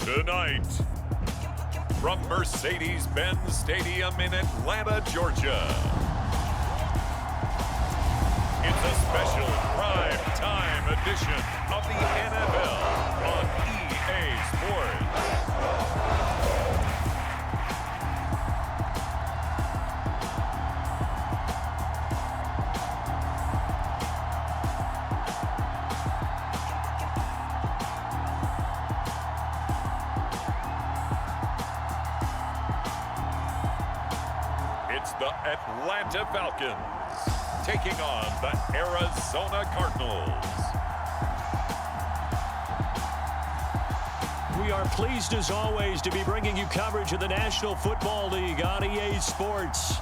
Tonight, from Mercedes-Benz Stadium in Atlanta, Georgia, it's a special prime time edition of the NFL on EA Sports. It's the Atlanta Falcons taking on the Arizona Cardinals. We are pleased as always to be bringing you coverage of the National Football League on EA Sports.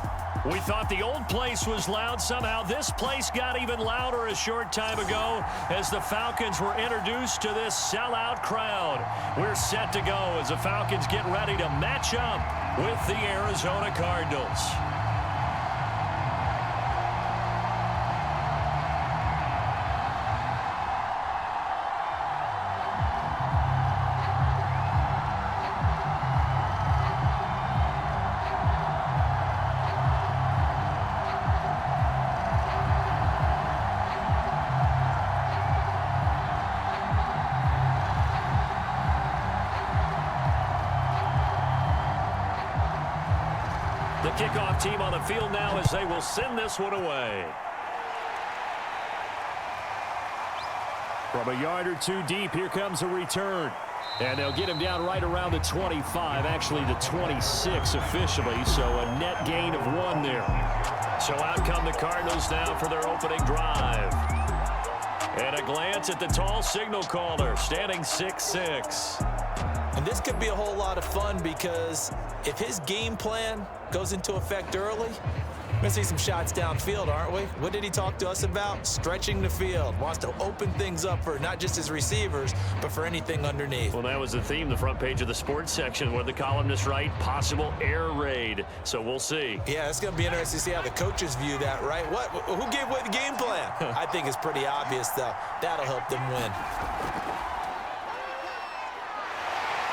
We thought the old place was loud. Somehow this place got even louder a short time ago as the Falcons were introduced to this sellout crowd. We're set to go as the Falcons get ready to match up with the Arizona Cardinals. The kickoff team on the field now as they will send this one away. From a yard or two deep, here comes a return. And they'll get him down right around the 25, actually the 26 officially, so a net gain of 1 there. So out come the Cardinals now for their opening drive. And a glance at the tall signal caller, standing 6'6". And this could be a whole lot of fun because if his game plan goes into effect early, we're going to see some shots downfield, aren't we? What did he talk to us about? Stretching the field. Wants to open things up for not just his receivers, but for anything underneath. Well, that was the theme, the front page of the sports section, where the columnists write possible air raid. So we'll see. Yeah, it's going to be interesting to see how the coaches view that, right? Who gave away the game plan? I think it's pretty obvious, though. That'll help them win.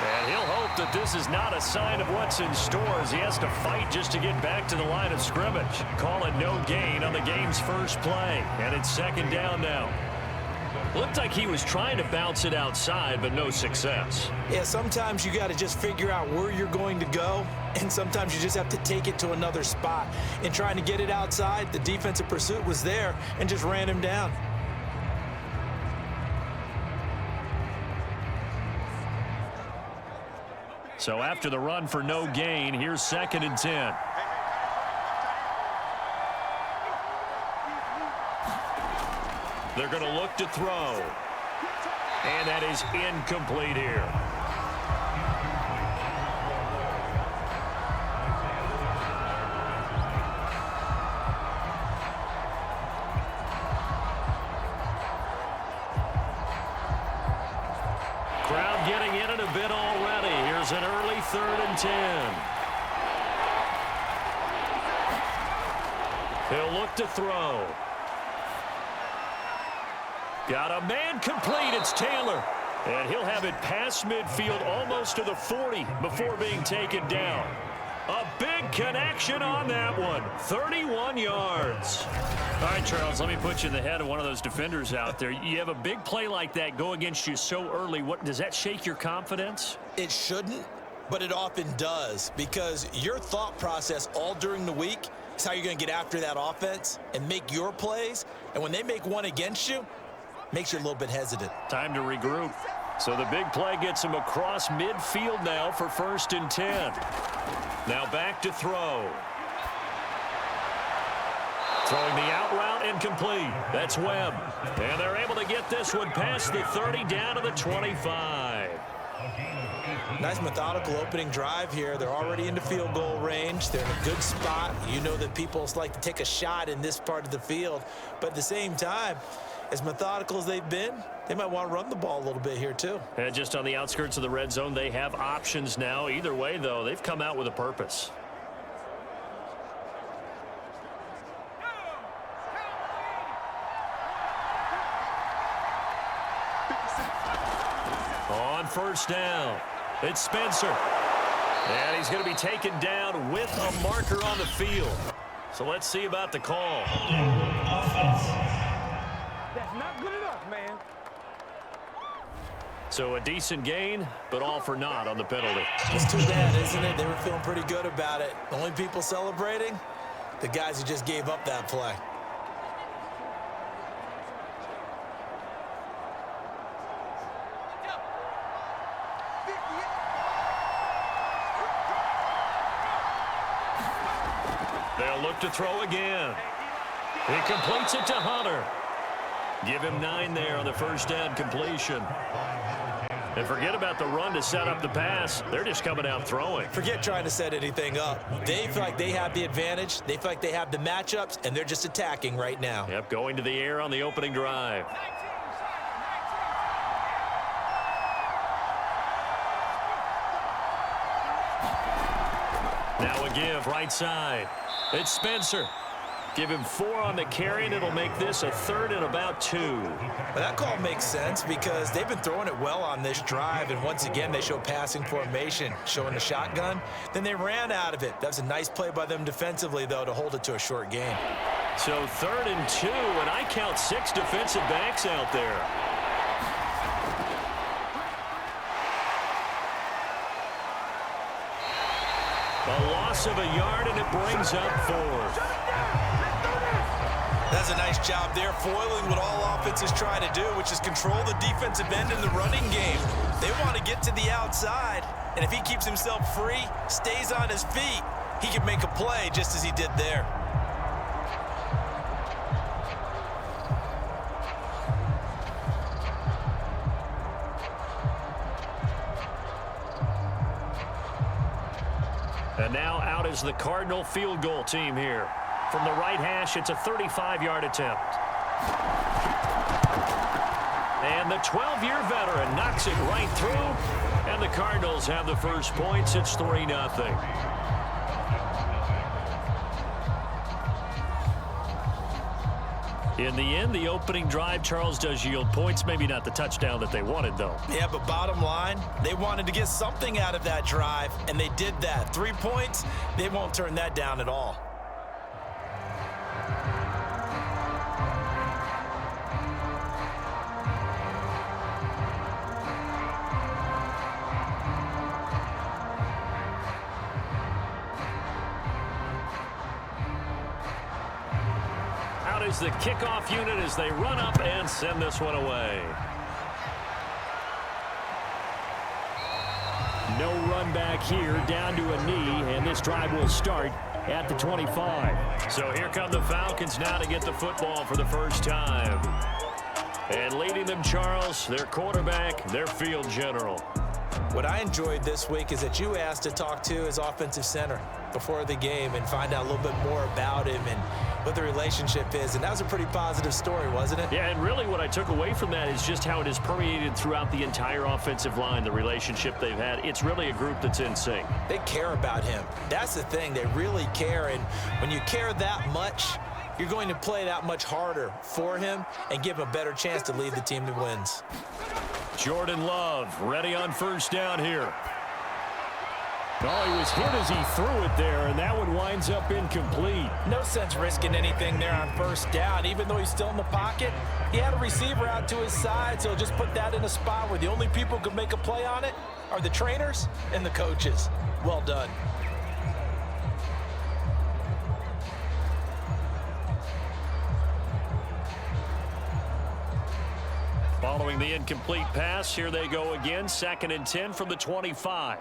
And he'll hope that this is not a sign of what's in store as he has to fight just to get back to the line of scrimmage. Call it no gain on the game's first play. And it's second down now. Looked like he was trying to bounce it outside, but no success. Yeah, sometimes you got to just figure out where you're going to go, and sometimes you just have to take it to another spot. In trying to get it outside, the defensive pursuit was there and just ran him down. So after the run for no gain, here's 2nd and 10. They're going to look to throw. And that is incomplete here. Crowd getting in it a bit already. Here's an early 3rd and 10. He'll look to throw. Got a man complete. It's Taylor. And he'll have it past midfield almost to the 40 before being taken down. A big connection on that one. 31 yards. All right, Charles, let me put you in the head of one of those defenders out there. You have a big play like that go against you so early. What does that shake your confidence? It shouldn't, but it often does because your thought process all during the week is how you're going to get after that offense and make your plays. And when they make one against you, makes you a little bit hesitant. Time to regroup. So the big play gets him across midfield now for 1st and 10. Now back to throw. Throwing the out route incomplete. That's Webb. And they're able to get this one past the 30 down to the 25. Nice methodical opening drive here. They're already into field goal range. They're in a good spot. You know that people like to take a shot in this part of the field. But at the same time, as methodical as they've been, they might want to run the ball a little bit here too. And just on the outskirts of the red zone, they have options now. Either way, though, they've come out with a purpose. On 1st down. It's Spencer. And he's going to be taken down with a marker on the field. So let's see about the call. That's not good enough, man. So a decent gain, but all for naught on the penalty. It's too bad, isn't it? They were feeling pretty good about it. The only people celebrating, the guys who just gave up that play. They'll look to throw again. He completes it to Hunter. Give him 9 there on the first down completion. And forget about the run to set up the pass. They're just coming out throwing. Forget trying to set anything up. They feel like they have the advantage. They feel like they have the matchups, and they're just attacking right now. Yep, going to the air on the opening drive. Now a give, right side. It's Spencer. Give him 4 on the carry, and it'll make this a 3rd and about 2. But that call makes sense because they've been throwing it well on this drive, and once again, they show passing formation, showing the shotgun. Then they ran out of it. That was a nice play by them defensively, though, to hold it to a short gain. So 3rd and 2, and I count 6 defensive backs out there. A loss of a yard, and it brings up 4th. That's a nice job there, foiling what all offenses try to do, which is control the defensive end in the running game. They want to get to the outside, and if he keeps himself free, stays on his feet, he can make a play just as he did there. And now out is the Cardinal field goal team here. From the right hash, it's a 35-yard attempt. And the 12-year veteran knocks it right through. And the Cardinals have the first points. It's 3-0. In the end, the opening drive, Charles, does yield points. Maybe not the touchdown that they wanted, though. Yeah, but bottom line, they wanted to get something out of that drive, and they did that. 3 points, they won't turn that down at all. Is the kickoff unit as they run up and send this one away. No run back here, down to a knee, and this drive will start at the 25. So here come the Falcons now to get the football for the first time. And leading them, Charles, their quarterback, their field general. What I enjoyed this week is that you asked to talk to his offensive center before the game and find out a little bit more about him and what the relationship is. And that was a pretty positive story, wasn't it? Yeah, and really what I took away from that is just how it has permeated throughout the entire offensive line, the relationship they've had. It's really a group that's in sync. They care about him. That's the thing. They really care. And when you care that much, you're going to play that much harder for him and give him a better chance to lead the team to wins. Jordan Love ready on first down here. Oh, he was hit as he threw it there, and that one winds up incomplete. No sense risking anything there on first down. Even though he's still in the pocket, he had a receiver out to his side, so just put that in a spot where the only people who can make a play on it are the trainers and the coaches. Well done. Following the incomplete pass, here they go again. 2nd and 10 from the 25.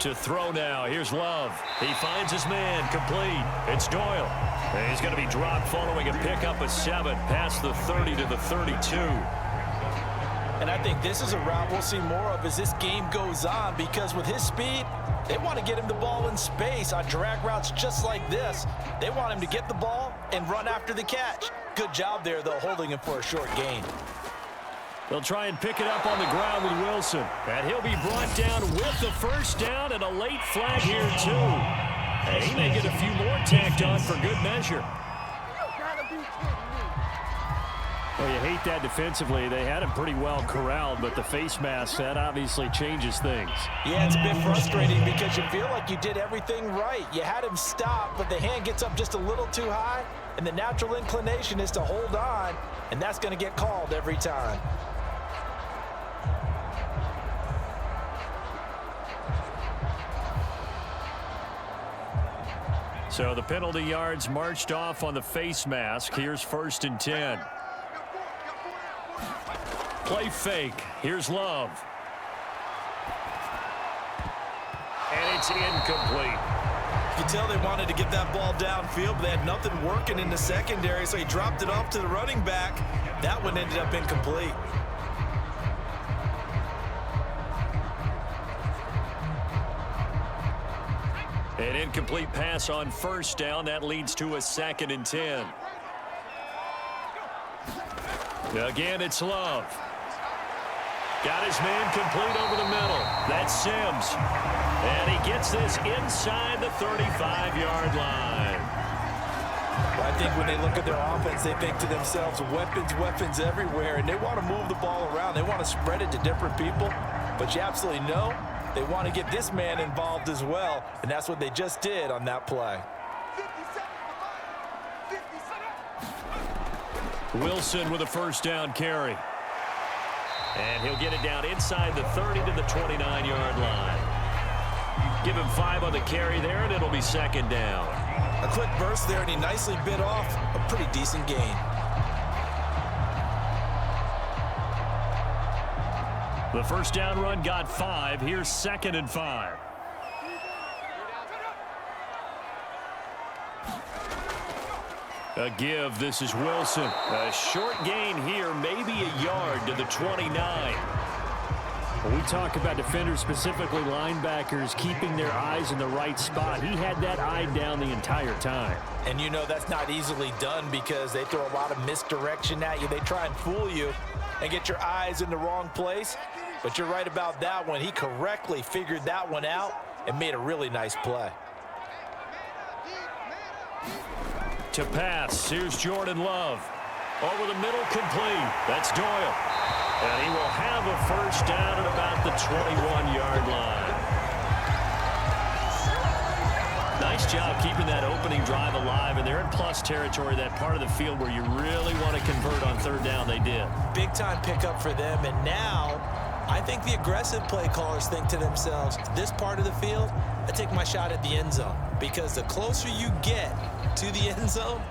To throw now. Here's Love. He finds his man. Complete. It's Doyle. And he's going to be dropped following a pickup of 7 past the 30 to the 32. And I think this is a route we'll see more of as this game goes on, because with his speed, they want to get him the ball in space on drag routes just like this. They want him to get the ball and run after the catch. Good job there, though, holding him for a short gain. They'll try and pick it up on the ground with Wilson. And he'll be brought down with the first down and a late flag here, too. And he may get a few more tacked on for good measure. Well, you hate that defensively. They had him pretty well corralled, but the face mask, that obviously changes things. Yeah, it's a bit frustrating because you feel like you did everything right. You had him stop, but the hand gets up just a little too high, and the natural inclination is to hold on, and that's going to get called every time. So the penalty yards marched off on the face mask. Here's 1st and 10. Play fake. Here's Love. And it's incomplete. You can tell they wanted to get that ball downfield, but they had nothing working in the secondary, so he dropped it off to the running back. That one ended up incomplete. An incomplete pass on 1st down. That leads to a 2nd and 10. Again, it's Love. Got his man complete over the middle. That's Sims. And he gets this inside the 35-yard line. Well, I think when they look at their offense, they think to themselves, weapons everywhere, and they want to move the ball around. They want to spread it to different people. But you absolutely know they want to get this man involved as well, and that's what they just did on that play. Wilson with a 1st down carry. And he'll get it down inside the 30 to the 29-yard line. Give him 5 on the carry there, and it'll be 2nd down. A quick burst there, and he nicely bit off a pretty decent gain. The 1st down run got 5. Here's 2nd and 5. A give. This is Wilson. A short gain here, maybe a yard to the 29. When we talk about defenders, specifically linebackers, keeping their eyes in the right spot, he had that eye down the entire time. And you know that's not easily done because they throw a lot of misdirection at you. They try and fool you and get your eyes in the wrong place. But you're right about that one. He correctly figured that one out and made a really nice play. To pass, here's Jordan Love. Over the middle, complete. That's Doyle. And he will have a 1st down at about the 21-yard line. Nice job keeping that opening drive alive, and they're in plus territory, that part of the field where you really want to convert on 3rd down. They did. Big-time pickup for them, and now I think the aggressive play callers think to themselves, this part of the field, I take my shot at the end zone, because the closer you get to the end zone,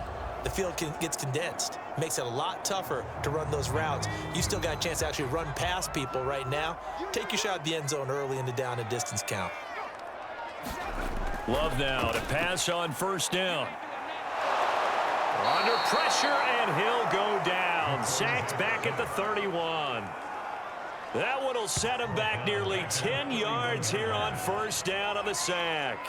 the field gets condensed. Makes it a lot tougher to run those routes. You still got a chance to actually run past people right now. Take your shot at the end zone early in the down and distance count. Love now to pass on 1st down. Under pressure, and he'll go down. Sacked back at the 31. That one will set him back nearly 10 yards here on 1st down on the sack.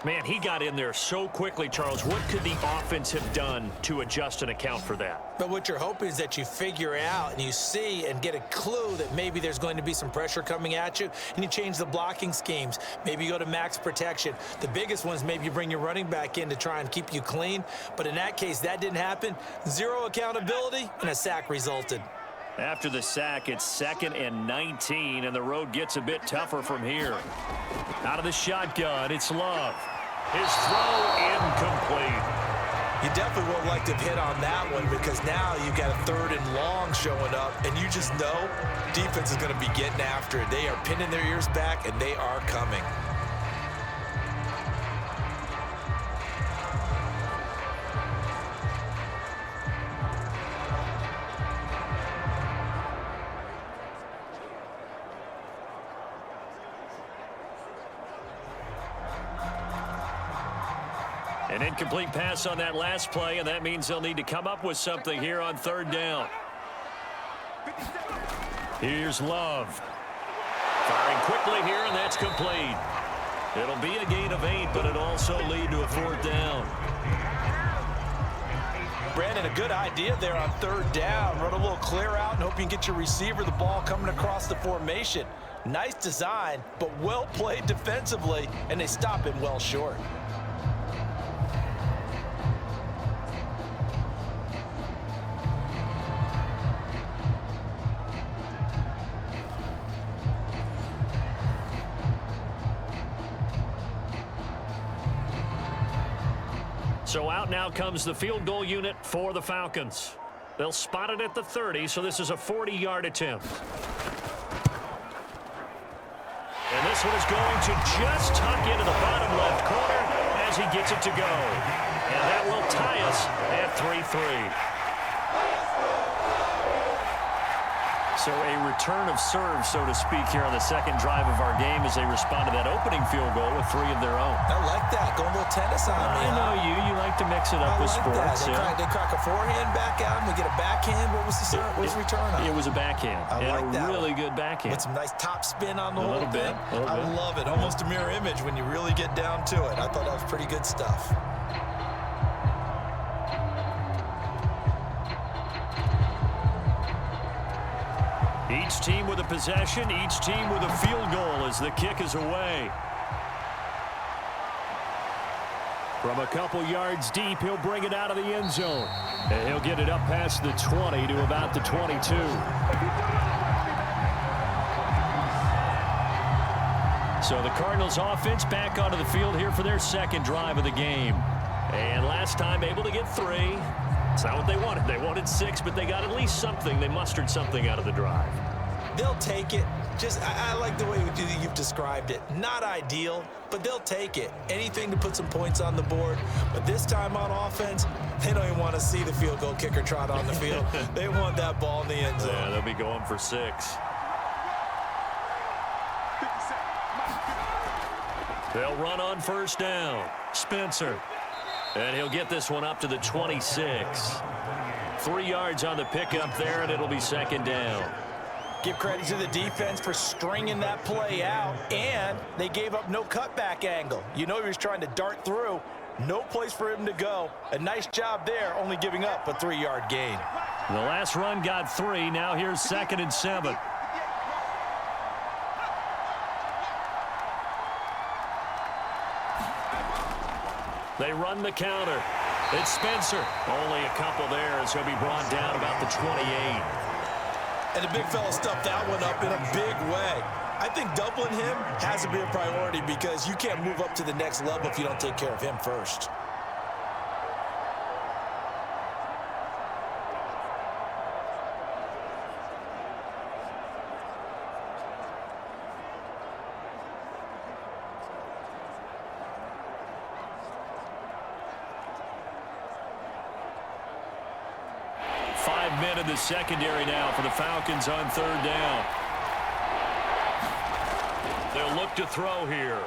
Man, he got in there so quickly, Charles. What could the offense have done to adjust and account for that? But what you're hoping is that you figure out and you see and get a clue that maybe there's going to be some pressure coming at you, and you change the blocking schemes. Maybe you go to max protection. The biggest one is maybe you bring your running back in to try and keep you clean. But in that case, that didn't happen. Zero accountability, and a sack resulted. After the sack, it's 2nd and 19, and the road gets a bit tougher from here. Out of the shotgun, it's Love. His throw incomplete. You definitely would like to have hit on that one because now you've got a 3rd and long showing up, and you just know defense is going to be getting after it. They are pinning their ears back, and they are coming. An incomplete pass on that last play, and that means they'll need to come up with something here on 3rd down. Here's Love. Firing quickly here, and that's complete. It'll be a gain of 8, but it'll also lead to a 4th down. Brandon, a good idea there on 3rd down. Run a little clear out and hope you can get your receiver the ball coming across the formation. Nice design, but well played defensively, and they stop him well short. So out now comes the field goal unit for the Falcons. They'll spot it at the 30, so this is a 40-yard attempt. And this one is going to just tuck into the bottom left corner as he gets it to go. And that will tie us at 3-3. So a return of serve, so to speak, here on the second drive of our game as they respond to that opening field goal with 3 of their own. I like that. Going a little tennis on me. I know you. You like to mix it up with sports. They crack a forehand back out, and we get a backhand. What was the return on? It was a backhand. I like that. Really good backhand. With some nice top spin on the whole bit. thing. I love it. Almost a mirror image when you really get down to it. I thought that was pretty good stuff. Each team with a possession, each team with a field goal as the kick is away. From a couple yards deep, he'll bring it out of the end zone. And he'll get it up past the 20 to about the 22. So the Cardinals offense back onto the field here for their second drive of the game. And last time able to get 3. It's not what they wanted. They wanted 6, but they got at least something. They mustered something out of the drive. They'll take it. I like the way you've described it. Not ideal, but they'll take it. Anything to put some points on the board. But this time on offense, they don't even want to see the field goal kicker trot on the field. They want that ball in the end zone. Yeah, they'll be going for 6. They'll run on first down. Spencer. And he'll get this one up to the 26. 3 yards on the pickup there, and it'll be second down. Give credit to the defense for stringing that play out, and they gave up no cutback angle. You know he was trying to dart through. No place for him to go. A nice job there, only giving up a 3-yard gain. The last run got 3. Now here's 2nd and 7. They run the counter. It's Spencer. Only a couple there as he'll be brought down about the 28. And the big fella stuffed that one up in a big way. I think doubling him has to be a priority because you can't move up to the next level if you don't take care of him first. Men in the secondary now for the Falcons on third down. They'll look to throw here.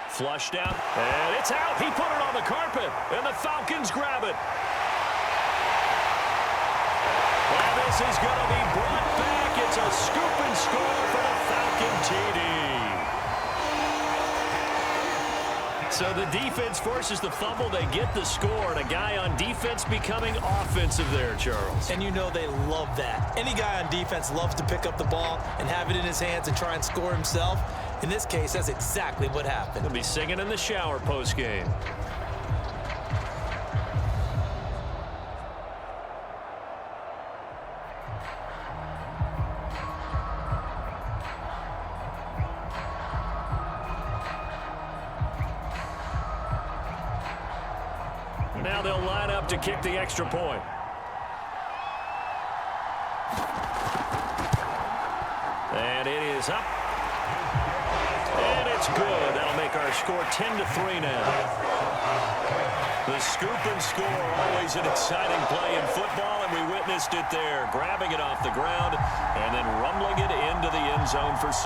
Flushed out, and it's out. He put it on the carpet, and the Falcons grab it. And this is going to be brought back. It's a scoop and score for the Falcon TD. So the defense forces the fumble. They get the score, and a guy on defense becoming offensive there, Charles. And you know they love that. Any guy on defense loves to pick up the ball and have it in his hands and try and score himself. In this case, that's exactly what happened. He'll be singing in the shower post-game. Now they'll line up to kick the extra point. And it is up. And it's good. That'll make our score 10-3 now. The scoop and score, always an exciting play in football, and we witnessed it there. Grabbing it off the ground and then rumbling it into the end zone for 6.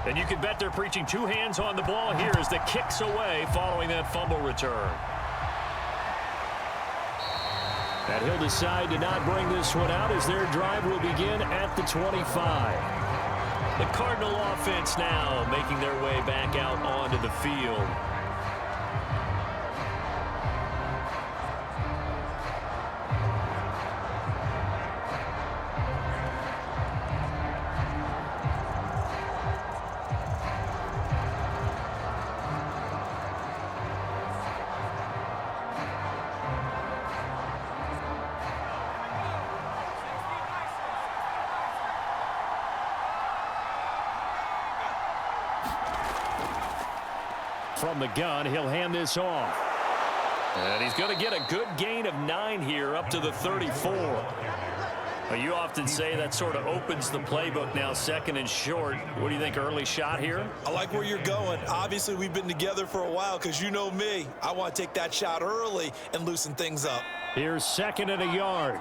And you can bet they're preaching 2 hands on the ball here as the kick's away following that fumble return. And he'll decide to not bring this one out as their drive will begin at the 25. The Cardinal offense now making their way back out onto the field. from the gun. He'll hand this off. And he's going to get a good gain of 9 here up to the 34. Well, you often say that sort of opens the playbook now, second and short. What do you think, early shot here? I like where you're going. Obviously, we've been together for a while because you know me. I want to take that shot early and loosen things up. Here's second and a yard.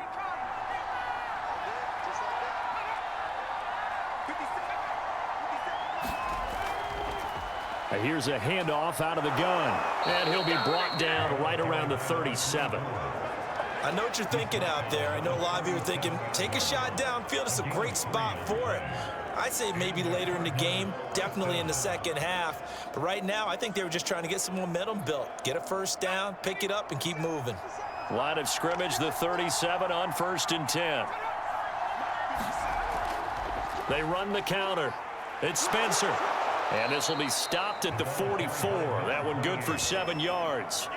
Here's a handoff out of the gun. And he'll be brought down right around the 37. I know what you're thinking out there. I know a lot of you are thinking, take a shot downfield. It's a great spot for it. I'd say maybe later in the game, definitely in the second half. But right now, I think they were just trying to get some momentum built. Get a first down, pick it up, and keep moving. Line of scrimmage, the 37 on 1st and 10. They run the counter. It's Spencer. And this will be stopped at the 44. That one good for 7 yards.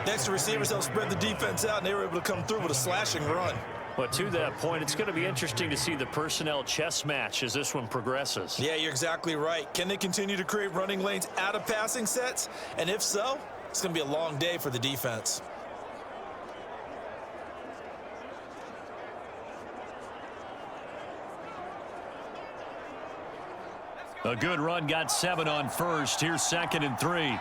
Next to receivers, they'll spread the defense out, and they were able to come through with a slashing run. But to that point, it's going to be interesting to see the personnel chess match as this one progresses. Yeah, you're exactly right. Can they continue to create running lanes out of passing sets? And if so, it's going to be a long day for the defense. A good run, got 7 on 1st. Here's 2nd and 3.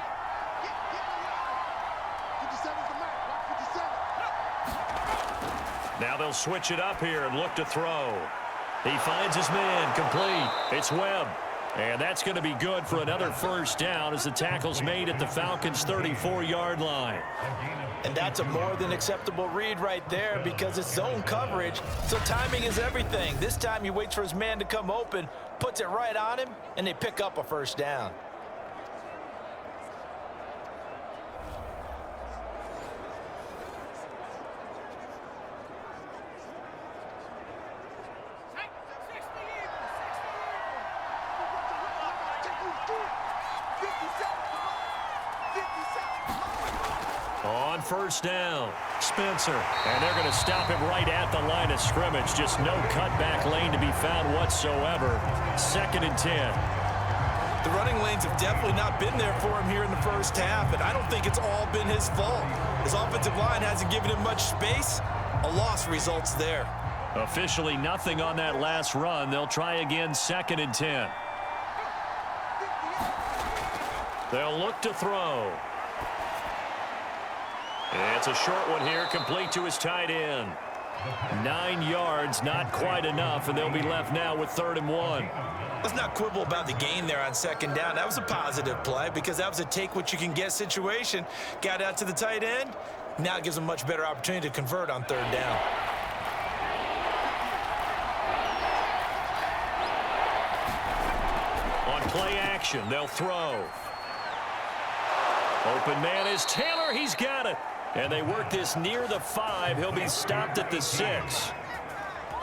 Now they'll switch it up here and look to throw. He finds his man, complete. It's Webb. And that's going to be good for another first down as the tackle's made at the Falcons' 34-yard line. And that's a more than acceptable read right there because it's zone coverage, so timing is everything. This time he waits for his man to come open, puts it right on him, and they pick up a first down. On first down, Spencer. And they're going to stop him right at the line of scrimmage. Just no cutback lane to be found whatsoever. 2nd and 10. The running lanes have definitely not been there for him here in the first half, and I don't think it's all been his fault. His offensive line hasn't given him much space. A loss results there. Officially nothing on that last run. They'll try again, 2nd and 10. They'll look to throw. It's a short one here, complete to his tight end. 9 yards, not quite enough, and they'll be left now with 3rd and 1. Let's not quibble about the gain there on 2nd down. That was a positive play because that was a take-what-you-can-get situation. Got out to the tight end. Now it gives them a much better opportunity to convert on 3rd down. On play action, they'll throw. Open man is Taylor. He's got it. And they work this near the 5. He'll be stopped at the 6.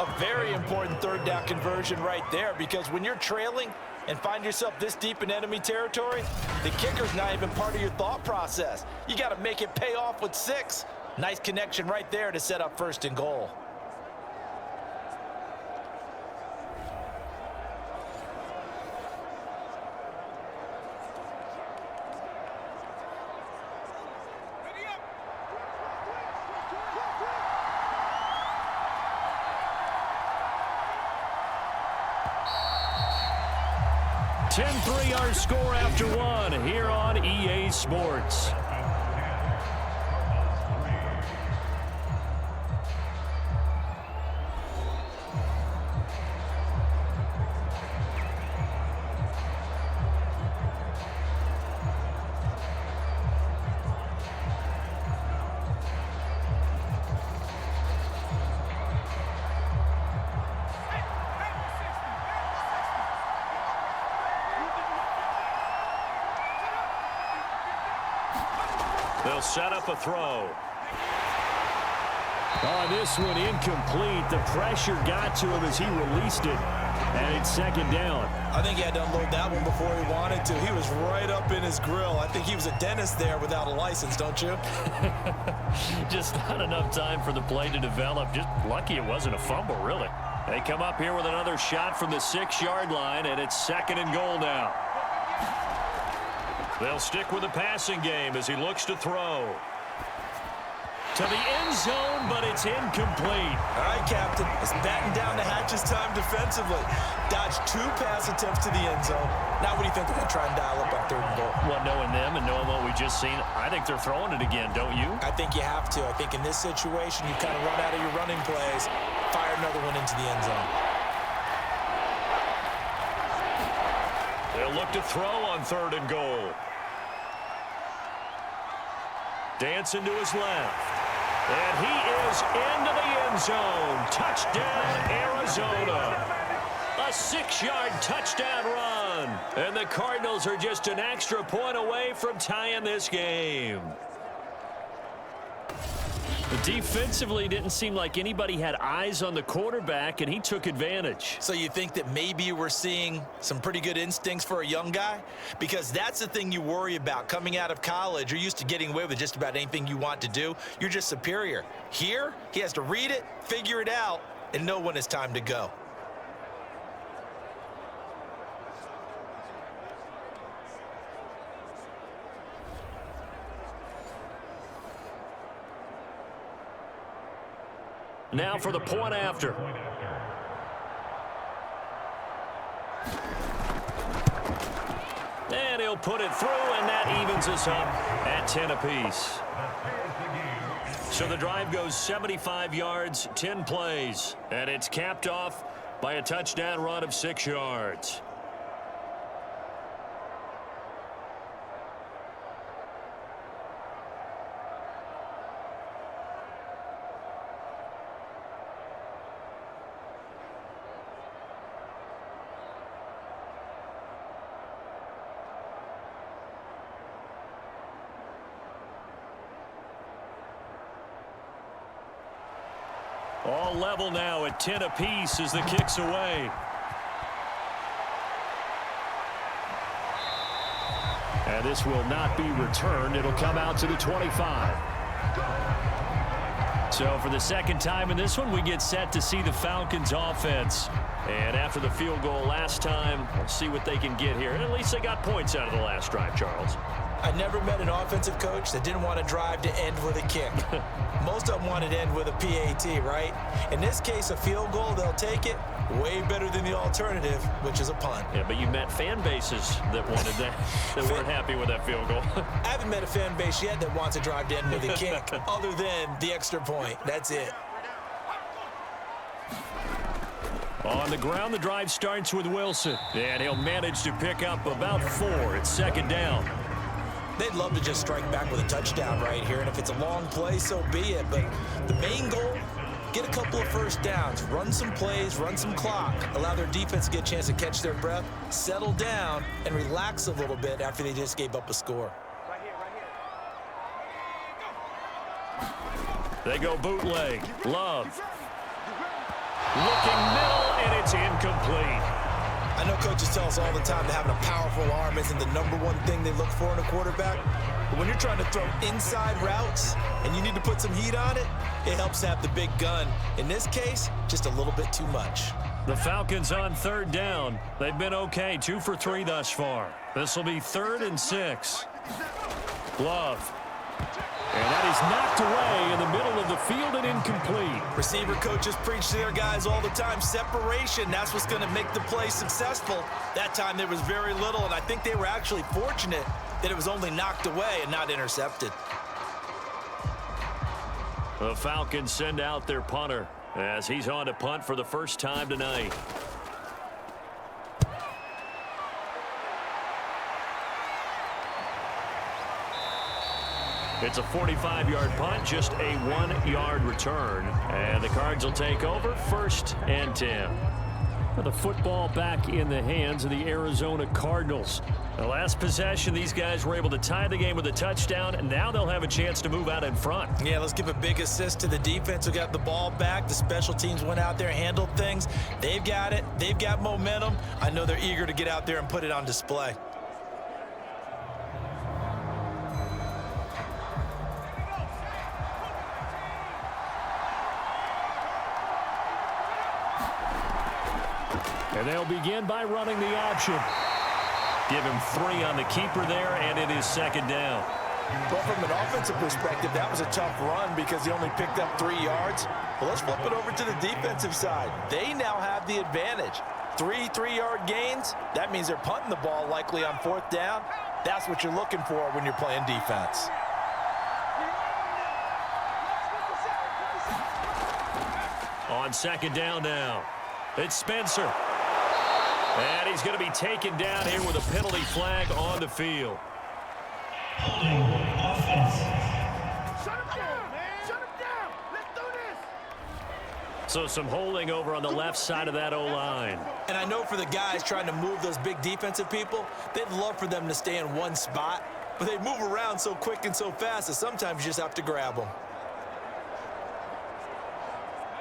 A very important 3rd down conversion right there because when you're trailing and find yourself this deep in enemy territory, the kicker's not even part of your thought process. You got to make it pay off with 6. Nice connection right there to set up 1st and goal. Our score after 1 here on EA Sports. They'll set up a throw. Oh, this one incomplete. The pressure got to him as he released it. And it's 2nd down. I think he had to unload that one before he wanted to. He was right up in his grill. I think he was a dentist there without a license, don't you? Just not enough time for the play to develop. Just lucky it wasn't a fumble, really. They come up here with another shot from the 6-yard line, and it's 2nd and goal now. They'll stick with the passing game as he looks to throw. To the end zone, but it's incomplete. All right, Captain. It's batten down the hatches time defensively. Dodged 2 pass attempts to the end zone. Now what do you think they're going to try and dial up on 3rd and goal? Well, knowing them and knowing what we just seen, I think they're throwing it again, don't you? I think you have to. I think in this situation, you kind of run out of your running plays, fire another one into the end zone. They'll look to throw on 3rd and goal. Dancing to his left. And he is into the end zone. Touchdown, Arizona. A 6-yard touchdown run. And the Cardinals are just an extra point away from tying this game. Defensively, didn't seem like anybody had eyes on the quarterback, and he took advantage. So you think that maybe we're seeing some pretty good instincts for a young guy? Because that's the thing you worry about. Coming out of college, you're used to getting away with just about anything you want to do. You're just superior. Here, he has to read it, figure it out, and know when it's time to go. Now for the point after. And he'll put it through, and that evens us up at 10 apiece. So the drive goes 75 yards, 10 plays, and it's capped off by a touchdown run of 6 yards. All level now at 10 apiece as the kick's away. And this will not be returned. It'll come out to the 25. So for the second time in this one, we get set to see the Falcons offense. And after the field goal last time, we'll see what they can get here. And at least they got points out of the last drive, Charles. I never met an offensive coach that didn't want to drive to end with a kick. Most of them wanted to end with a PAT, right? In this case, a field goal, they'll take it. Way better than the alternative, which is a punt. Yeah, but you met fan bases that wanted that, that weren't happy with that field goal. I haven't met a fan base yet that wants to drive to end with a kick, other than the extra point. That's it. On the ground, the drive starts with Wilson. And he'll manage to pick up about 4. It's 2nd down. They'd love to just strike back with a touchdown right here, and if it's a long play, so be it. But the main goal, get a couple of first downs, run some plays, run some clock, allow their defense to get a chance to catch their breath, settle down, and relax a little bit after they just gave up a score. They go bootleg. Love. Looking middle, and it's incomplete. I know coaches tell us all the time that having a powerful arm isn't the #1 thing they look for in a quarterback. But when you're trying to throw inside routes and you need to put some heat on it, it helps to have the big gun. In this case, just a little bit too much. The Falcons on 3rd down. They've been okay, 2 for 3 thus far. This will be 3rd and 6. Love. And that is knocked away in the middle of the field and incomplete. Receiver coaches preach to their guys all the time. Separation, that's what's going to make the play successful. That time there was very little, and I think they were actually fortunate that it was only knocked away and not intercepted. The Falcons send out their punter as he's on to punt for the first time tonight. It's a 45-yard punt, just a 1-yard return. And the Cards will take over 1st and 10. The football back in the hands of the Arizona Cardinals. The last possession, these guys were able to tie the game with a touchdown, and now they'll have a chance to move out in front. Yeah, let's give a big assist to the defense who got the ball back. The special teams went out there and handled things. They've got it. They've got momentum. I know they're eager to get out there and put it on display. And they'll begin by running the option. Give him 3 on the keeper there, and it is second down. Well, from an offensive perspective, that was a tough run because he only picked up 3 yards. Well, let's flip it over to the defensive side. They now have the advantage. 3 3-yard gains, that means they're punting the ball likely on 4th down. That's what you're looking for when you're playing defense. On second down now, it's Spencer. And he's going to be taken down here with a penalty flag on the field. Holding offense. Shut him down, man. Shut him down. Let's do this. So some holding over on the left side of that O-line. And I know for the guys trying to move those big defensive people, they'd love for them to stay in one spot, but they move around so quick and so fast that sometimes you just have to grab them.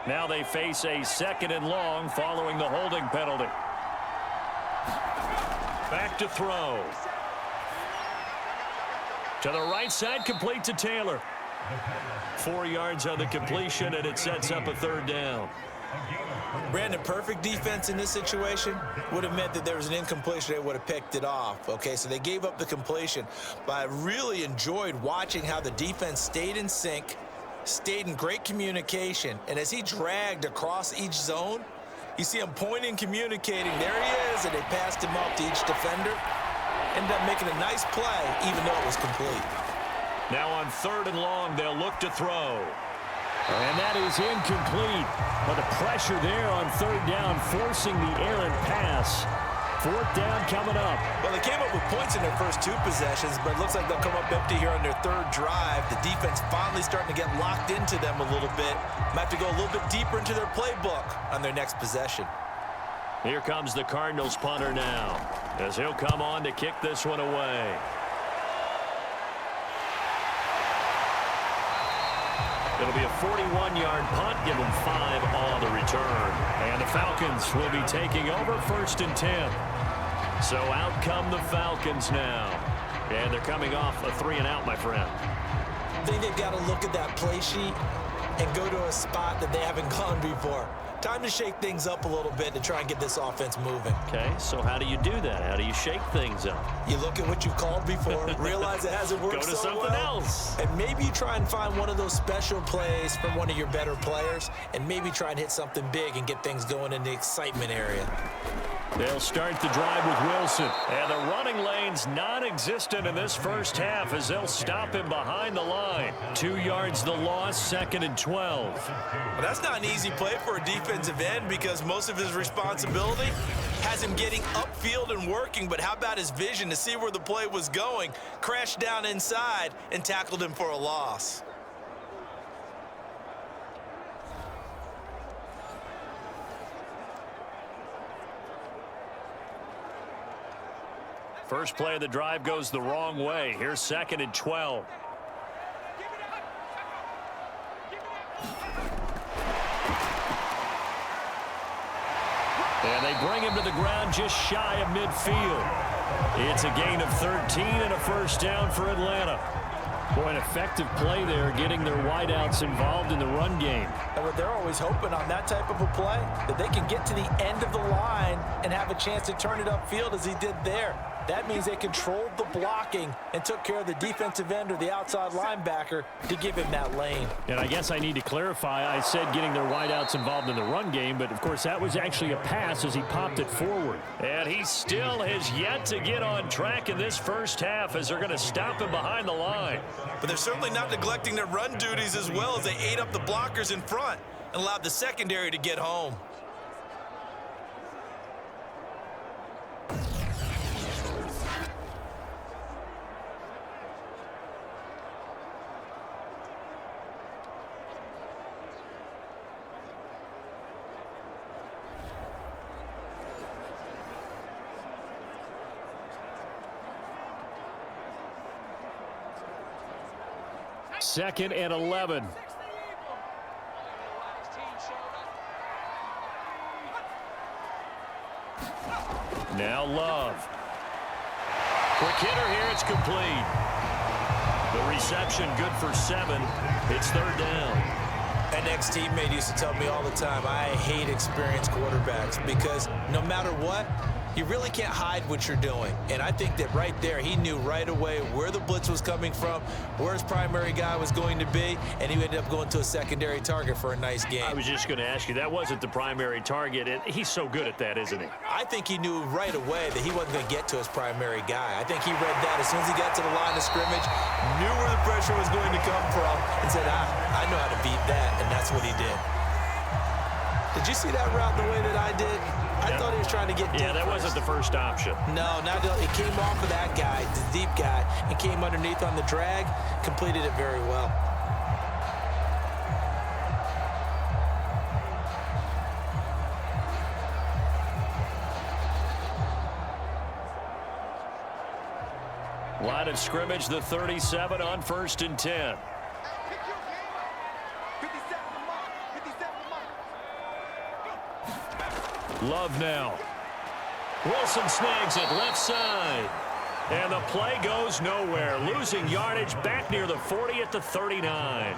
Now they face a 2nd and long following the holding penalty. Back to throw. To the right side, complete to Taylor. 4 yards on the completion, and it sets up a 3rd down. Brandon, perfect defense in this situation would have meant that there was an incompletion. They would have picked it off. Okay, so they gave up the completion. But I really enjoyed watching how the defense stayed in sync, stayed in great communication, and as he dragged across each zone, you see him pointing, communicating. There he is, and they passed him up to each defender. Ended up making a nice play, even though it was complete. Now on 3rd and long, they'll look to throw. And that is incomplete. But the pressure there on 3rd down, forcing the errant pass. 4th down coming up. Well, they came up with points in their first 2 possessions, but it looks like they'll come up empty here on their 3rd drive. The defense finally starting to get locked into them a little bit. Might have to go a little bit deeper into their playbook on their next possession. Here comes the Cardinals punter now, as he'll come on to kick this one away. It'll be a 41-yard punt, give them 5 on the return. And the Falcons will be taking over 1st and 10. So out come the Falcons now. And they're coming off a 3-and-out, my friend. I think they've got to look at that play sheet and go to a spot that they haven't gone before. Time to shake things up a little bit to try and get this offense moving. Okay, so how do you do that? How do you shake things up? You look at what you've called before, realize it hasn't worked so well. Go to something else. And maybe you try and find one of those special plays from one of your better players, and maybe try and hit something big and get things going in the excitement area. They'll start the drive with Wilson. And the running lane's non-existent in this first half as they'll stop him behind the line. 2 yards the loss, 2nd and 12. Well, that's not an easy play for a defensive end because most of his responsibility has him getting upfield and working, but how about his vision to see where the play was going, crashed down inside, and tackled him for a loss. First play of the drive goes the wrong way. Here's 2nd and 12. And they bring him to the ground just shy of midfield. It's a gain of 13 and a 1st down for Atlanta. Boy, an effective play there, getting their wideouts involved in the run game. And they're always hoping on that type of a play that they can get to the end of the line and have a chance to turn it upfield as he did there. That means they controlled the blocking and took care of the defensive end or the outside linebacker to give him that lane. And I guess I need to clarify, I said getting their wideouts involved in the run game, but of course that was actually a pass as he popped it forward. And he still has yet to get on track in this first half as they're going to stop him behind the line. But they're certainly not neglecting their run duties as well as they ate up the blockers in front and allowed the secondary to get home. Second and 11. Now Love. Quick hitter here, it's complete. The reception good for 7. It's 3rd down. An ex-teammate used to tell me all the time, I hate experienced quarterbacks because no matter what, You really can't hide what you're doing. And I think that right there, he knew right away where the blitz was coming from, where his primary guy was going to be, and he ended up going to a secondary target for a nice game. I was just going to ask you, that wasn't the primary target. He's so good at that, isn't he? I think he knew right away that he wasn't going to get to his primary guy. I think he read that as soon as he got to the line of scrimmage, knew where the pressure was going to come from, and said, I know how to beat that, and that's what he did. Did you see that route the way that I did? I thought he was trying to get deep. Yeah, that wasn't the first option. No, it came off of that guy, the deep guy, and came underneath on the drag, completed it very well. Line of scrimmage, the 37 on 1st and 10. Love now. Wilson snags it left side. And the play goes nowhere. Losing yardage back near the 40 at the 39.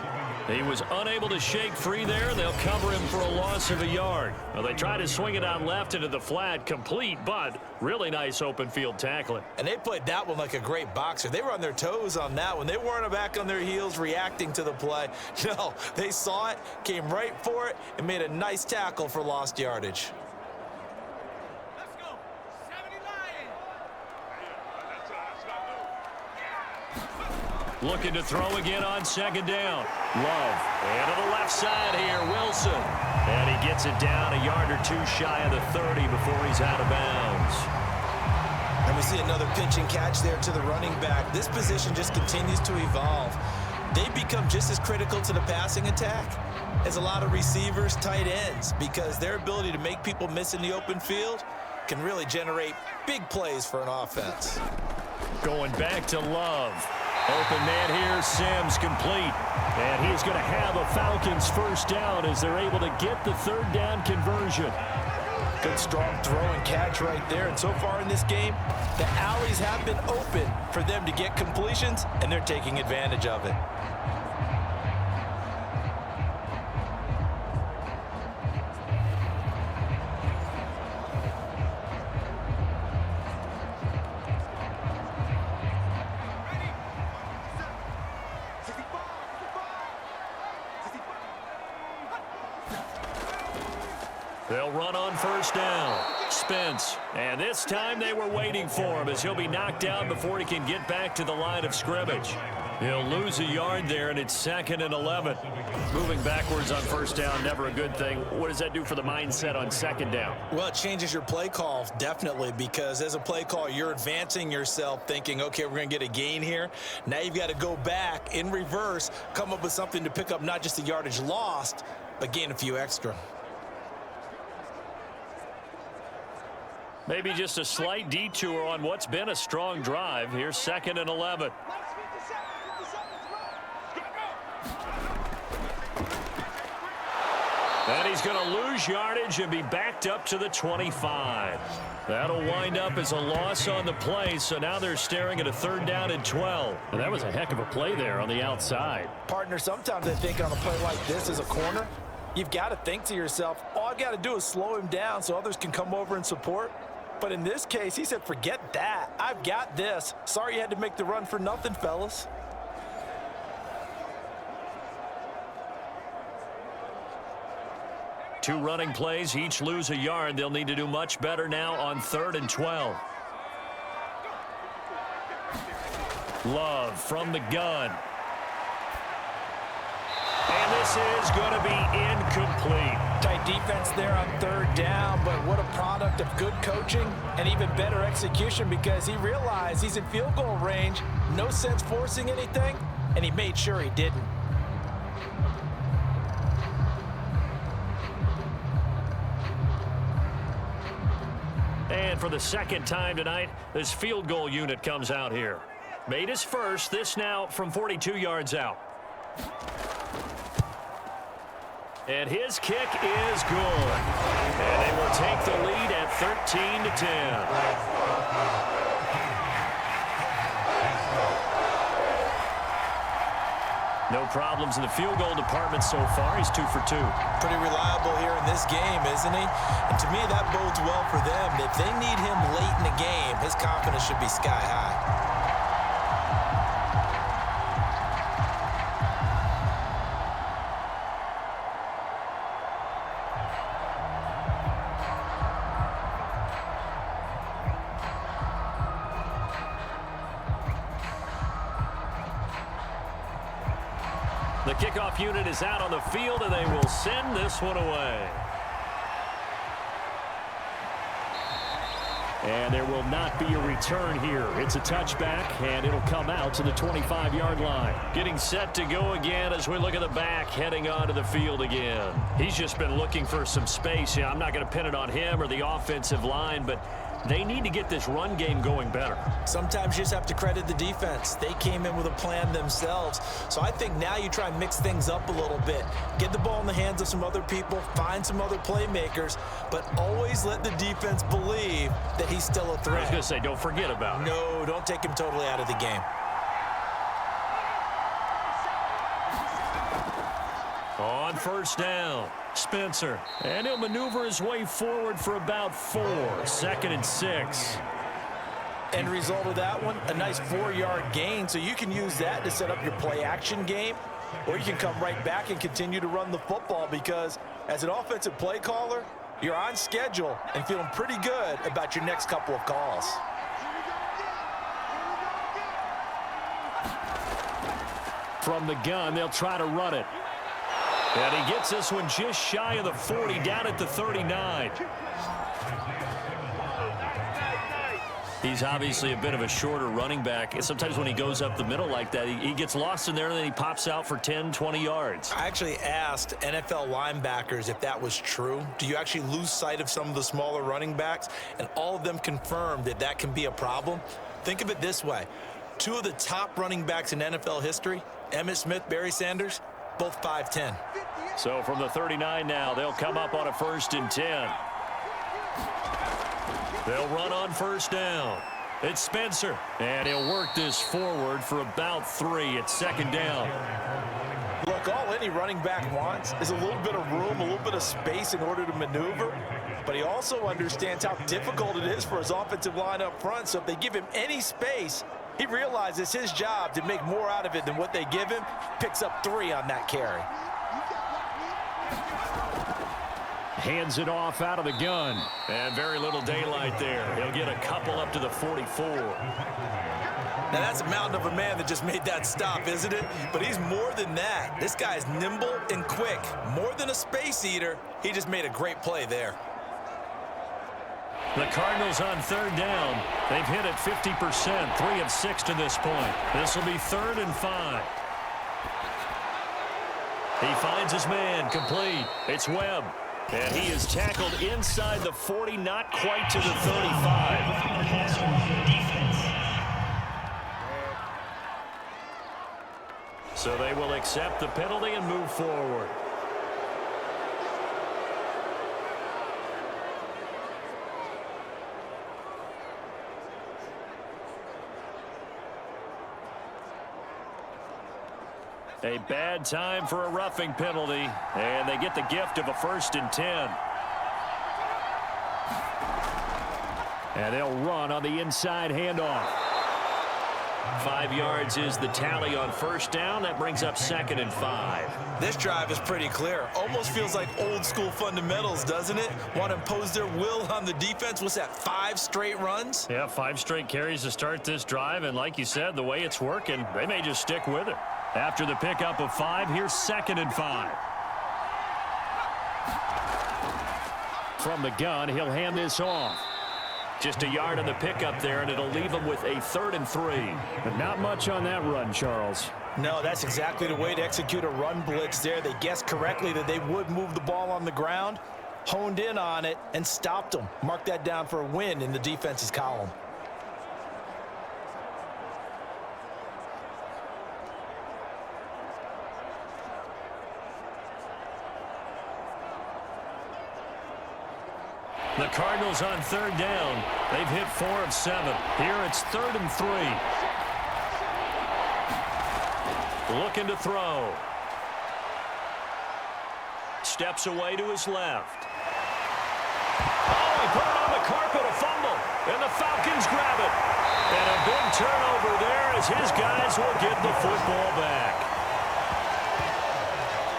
He was unable to shake free there. They'll cover him for a loss of a yard. Well, they try to swing it out left into the flat, complete, but really nice open field tackling. And they played that one like a great boxer. They were on their toes on that one. They weren't back on their heels reacting to the play. No, they saw it, came right for it, and made a nice tackle for lost yardage. Looking to throw again on 2nd down. Love. And to the left side here, Wilson. And he gets it down a yard or two shy of the 30 before he's out of bounds. And we see another pitch and catch there to the running back. This position just continues to evolve. They become just as critical to the passing attack as a lot of receivers, tight ends, because their ability to make people miss in the open field can really generate big plays for an offense. Going back to Love. Open man here, Sims complete. And he's going to have a Falcons first down as they're able to get the 3rd down conversion. Good strong throw and catch right there. And so far in this game, the alleys have been open for them to get completions, and they're taking advantage of it. They'll run on 1st down. Spence. And this time they were waiting for him as he'll be knocked down before he can get back to the line of scrimmage. He'll lose a yard there, and it's 2nd and 11. Moving backwards on 1st down, never a good thing. What does that do for the mindset on 2nd down? Well, it changes your play call, definitely, because as a play call, you're advancing yourself thinking, okay, we're going to get a gain here. Now you've got to go back in reverse, come up with something to pick up not just the yardage lost, but gain a few extra. Maybe just a slight detour on what's been a strong drive. Here's 2nd and 11. And he's going to lose yardage and be backed up to the 25. That'll wind up as a loss on the play, so now they're staring at a 3rd down and 12. And that was a heck of a play there on the outside. Partner, sometimes I think on a play like this as a corner, you've got to think to yourself, all I've got to do is slow him down so others can come over and support. But in this case, he said, forget that. I've got this. Sorry you had to make the run for nothing, fellas. Two running plays, each lose a yard. They'll need to do much better now on 3rd and 12. Love from the gun. And this is going to be incomplete. Tight defense there on 3rd down, but what a product of good coaching and even better execution, because he realized he's in field goal range, no sense forcing anything, and he made sure he didn't. And for the 2nd time tonight, this field goal unit comes out here. Made his first, this now from 42 yards out. And his kick is good. And they will take the lead at 13-10. No problems in the field goal department so far. He's 2 for 2. Pretty reliable here in this game, isn't he? And to me, that bodes well for them. If they need him late in the game, his confidence should be sky high. The kickoff unit is out on the field, and they will send this one away. And there will not be a return here. It's a touchback, and it'll come out to the 25-yard line. Getting set to go again as we look at the back, heading onto the field again. He's just been looking for some space. Yeah, I'm not going to pin it on him or the offensive line, but they need to get this run game going better. Sometimes you just have to credit the defense. They came in with a plan themselves. So I think now you try and mix things up a little bit. Get the ball in the hands of some other people, find some other playmakers, but always let the defense believe that he's still a threat. I was going to say, don't forget about it. No, don't take him totally out of the game. On first down, Spencer. And he'll maneuver his way forward for about 4. 2nd and 6. End result of that one, a nice 4-yard gain. So you can use that to set up your play-action game, or you can come right back and continue to run the football because as an offensive play caller, you're on schedule and feeling pretty good about your next couple of calls. From the gun, they'll try to run it. And he gets this one just shy of the 40, down at the 39. He's obviously a bit of a shorter running back. And sometimes when he goes up the middle like that, he gets lost in there, and then he pops out for 10, 20 yards. I actually asked NFL linebackers if that was true. Do you actually lose sight of some of the smaller running backs? And all of them confirmed that that can be a problem. Think of it this way. 2 of the top running backs in NFL history, Emmitt Smith, Barry Sanders, both 5'10". So from the 39 now, they'll come up on a 1st and 10. They'll run on first down. It's Spencer, and he'll work this forward for about 3 at 2nd down. Look, all any running back wants is a little bit of room, a little bit of space in order to maneuver, but he also understands how difficult it is for his offensive line up front, so if they give him any space, he realizes his job to make more out of it than what they give him, picks up 3 on that carry. Hands it off out of the gun. And very little daylight there. He'll get a couple up to the 44. Now, that's a mountain of a man that just made that stop, isn't it? But he's more than that. This guy's nimble and quick. More than a space eater, he just made a great play there. The Cardinals on 3rd down. They've hit it 50%, 3 of 6 to this point. This will be 3rd and 5. He finds his man, complete. It's Webb. And he is tackled inside the 40, not quite to the 35. So they will accept the penalty and move forward. A bad time for a roughing penalty, and they get the gift of a 1st and 10. And they'll run on the inside handoff. 5 yards is the tally on first down. That brings up 2nd and 5. This drive is pretty clear. Almost feels like old school fundamentals, doesn't it? Want to impose their will on the defense. What's that, 5 straight runs? Yeah, 5 straight carries to start this drive. And like you said, the way it's working, they may just stick with it. After the pickup of 5, here's 2nd and 5. From the gun, he'll hand this off. Just a yard on the pickup there, and it'll leave him with a 3rd and 3. But not much on that run, Charles. No, that's exactly the way to execute a run blitz there. They guessed correctly that they would move the ball on the ground, honed in on it, and stopped them. Mark that down for a win in the defense's column. The Cardinals on 3rd down. They've hit 4 of 7. Here it's 3rd and 3. looking to throw. Steps away to his left. Oh, he put it on the carpet, a fumble, and the Falcons grab it. And a big turnover there as his guys will get the football back.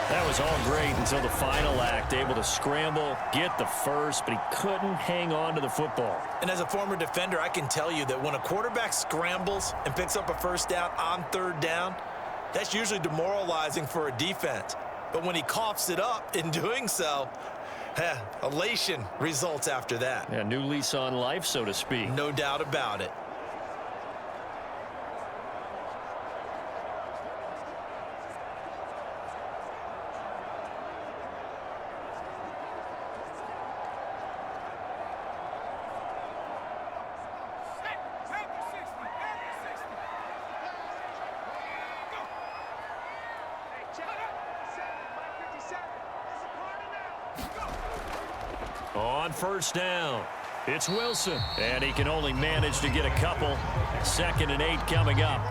That was all great until the final act, able to scramble, get the first, but he couldn't hang on to the football. And as a former defender, I can tell you that when a quarterback scrambles and picks up a first down on third down, that's usually demoralizing for a defense. But when he coughs it up in doing so, elation results after that. Yeah, new lease on life, so to speak. No doubt about it. On first down, it's Wilson. And he can only manage to get a couple. 2nd and 8 coming up.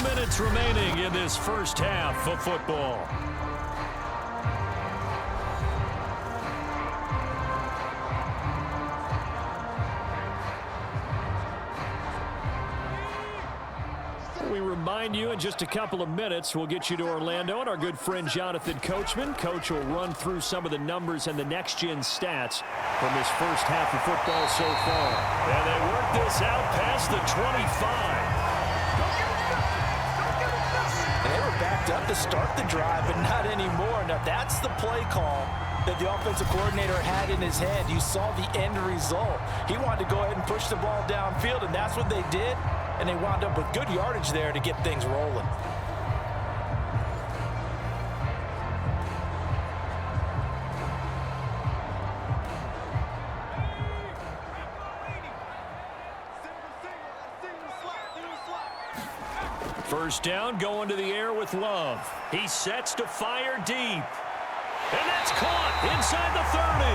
Minutes remaining in this first half of football. We remind you in just a couple of minutes we'll get you to Orlando and our good friend Jonathan Coachman. Coach will run through some of the numbers and the next-gen stats from this first half of football so far. And they work this out past the 25. And they were backed up to start the drive, but not anymore. Now, that's the play call that the offensive coordinator had in his head. You saw the end result. He wanted to go ahead and push the ball downfield, and that's what they did. And they wound up with good yardage there to get things rolling. First down, going to the air with Love. He sets to fire deep. And that's caught inside the 30.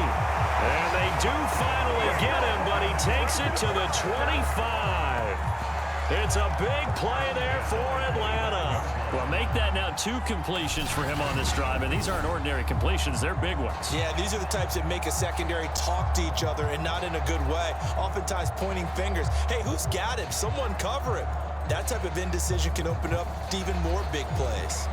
And they do finally get him, but he takes it to the 25. It's a big play there for Atlanta. Well, make that now 2 completions for him on this drive, and these aren't ordinary completions. They're big ones. Yeah, these are the types that make a secondary talk to each other and not in a good way. Oftentimes pointing fingers. Hey, who's got him? Someone cover it. That type of indecision can open up to even more big plays.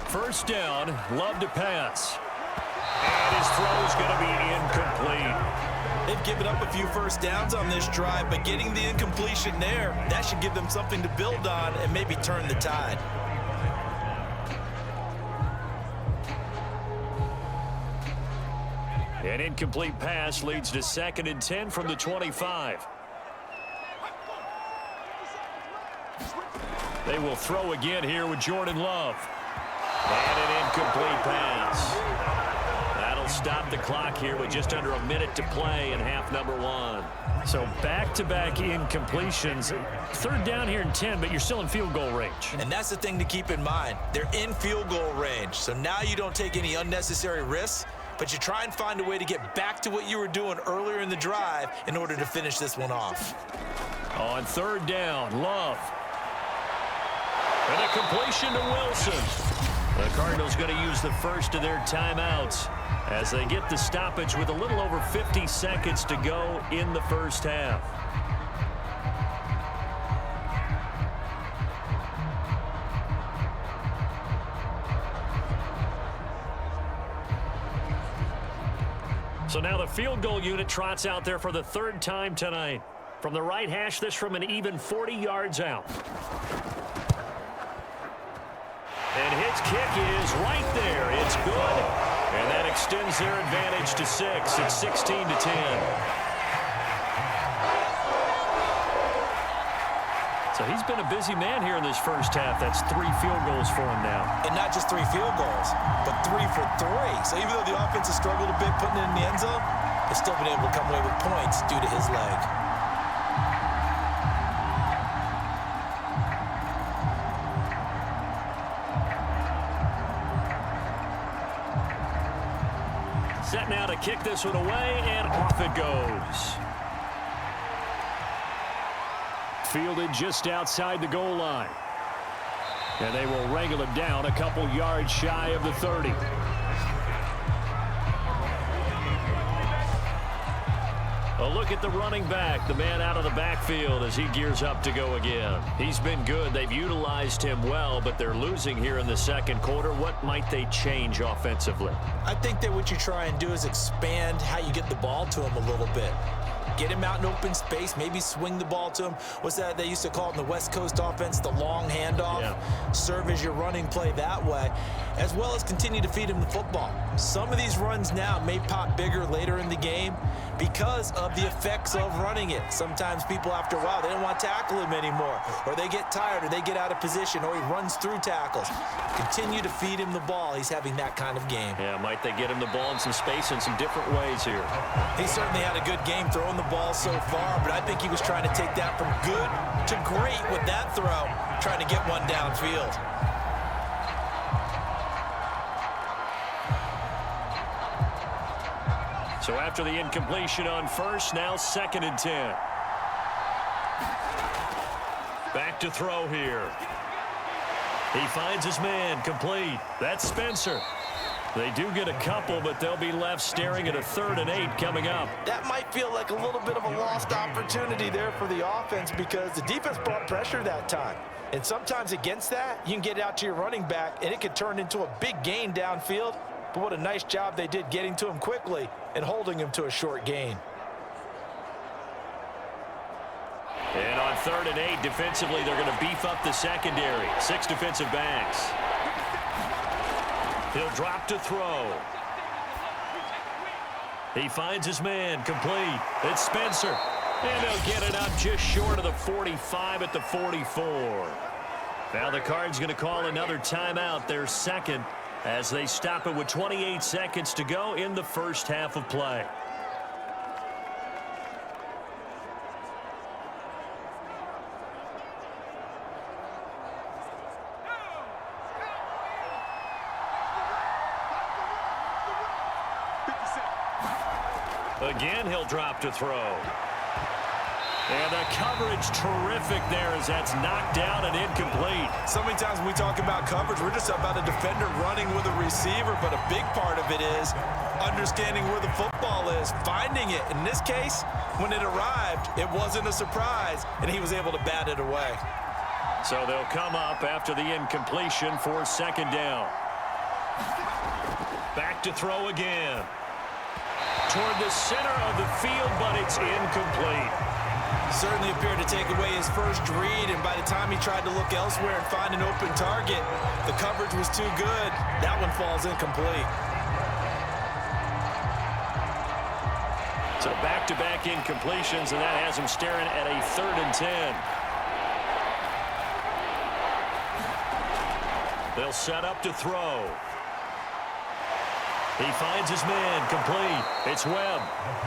First down, Love to pass. And his throw is going to be incomplete. They've given up a few first downs on this drive, but getting the incompletion there, that should give them something to build on and maybe turn the tide. An incomplete pass leads to 2nd and 10 from the 25. They will throw again here with Jordan Love. And an incomplete pass. That'll stop the clock here with just under a minute to play in half number 1. So back-to-back incompletions. 3rd down here and 10, but you're still in field goal range. And that's the thing to keep in mind. They're in field goal range. So now you don't take any unnecessary risks, but you try and find a way to get back to what you were doing earlier in the drive in order to finish this one off. On 3rd down, Love. And a completion to Wilson. The Cardinals going to use the first of their timeouts as they get the stoppage with a little over 50 seconds to go in the first half. So now the field goal unit trots out there for the 3rd time tonight. From the right hash, this from an even 40 yards out. And his kick is right there. It's good. And that extends their advantage to 6. It's 16-10. So he's been a busy man here in this first half. That's 3 field goals for him now. And not just 3 field goals, but 3 for 3. So even though the offense has struggled a bit putting it in the end zone, they've still been able to come away with points due to his leg. Set now to kick this one away, and off it goes. Fielded just outside the goal line. And they will wrangle him down a couple yards shy of the 30. A look at the running back, the man out of the backfield as he gears up to go again. He's been good. They've utilized him well, but they're losing here in the second quarter. What might they change offensively? I think that what you try and do is expand how you get the ball to him a little bit. Get him out in open space, maybe swing the ball to him. What's that they used to call it in the West Coast offense, the long handoff? Yeah. Serve as your running play that way, as well as continue to feed him the football. Some of these runs now may pop bigger later in the game because of the effects of running it. Sometimes people, after a while, they don't want to tackle him anymore, or they get tired, or they get out of position, or he runs through tackles. Continue to feed him the ball. He's having that kind of game. Yeah, might they get him the ball in some space in some different ways here? He certainly had a good game throwing the ball so far, but I think he was trying to take that from good to great with that throw, trying to get one downfield. So after the incompletion on first, now 2nd and 10. Back to throw here. He finds his man, complete. That's Spencer. They do get a couple, but they'll be left staring at a 3rd and 8 coming up. That might feel like a little bit of a lost opportunity there for the offense because the defense brought pressure that time. And sometimes against that, you can get it out to your running back, and it could turn into a big gain downfield. But what a nice job they did getting to him quickly and holding him to a short gain. And on 3rd and 8, defensively, they're going to beef up the secondary. 6 defensive backs. He'll drop to throw. He finds his man, complete. It's Spencer. And they'll get it up just short of the 45 at the 44. Now the Cards going to call another timeout, their 2nd, as they stop it with 28 seconds to go in the first half of play. Again, he'll drop to throw. And the coverage terrific there as that's knocked down and incomplete. So many times when we talk about coverage, we're just about a defender running with a receiver, but a big part of it is understanding where the football is, finding it. In this case, when it arrived, it wasn't a surprise, and he was able to bat it away. So they'll come up after the incompletion for 2nd down. Back to throw again. Toward the center of the field, but it's incomplete. Certainly appeared to take away his first read, and by the time he tried to look elsewhere and find an open target, the coverage was too good. That one falls incomplete. So back-to-back incompletions, and that has him staring at a 3rd and 10. They'll set up to throw. He finds his man, complete. It's Webb.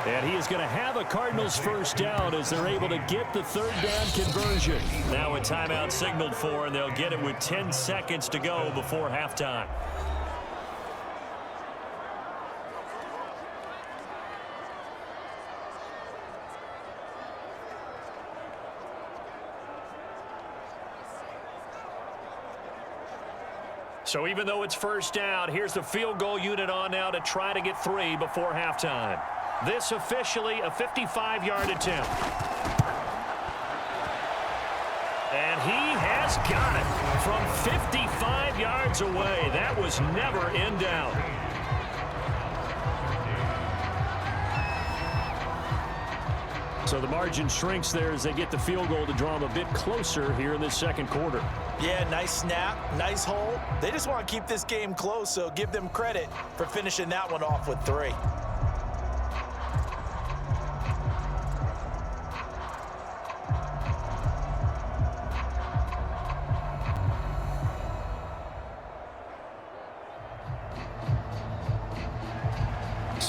And he is going to have a Cardinals first down as they're able to get the 3rd down conversion. Now a timeout signaled for, and they'll get it with 10 seconds to go before halftime. So even though it's first down, here's the field goal unit on now to try to get 3 before halftime. This officially a 55-yard attempt. And he has got it from 55 yards away. That was never in doubt. So the margin shrinks there as they get the field goal to draw them a bit closer here in this second quarter. Yeah, nice snap, nice hold. They just want to keep this game close, so give them credit for finishing that one off with 3.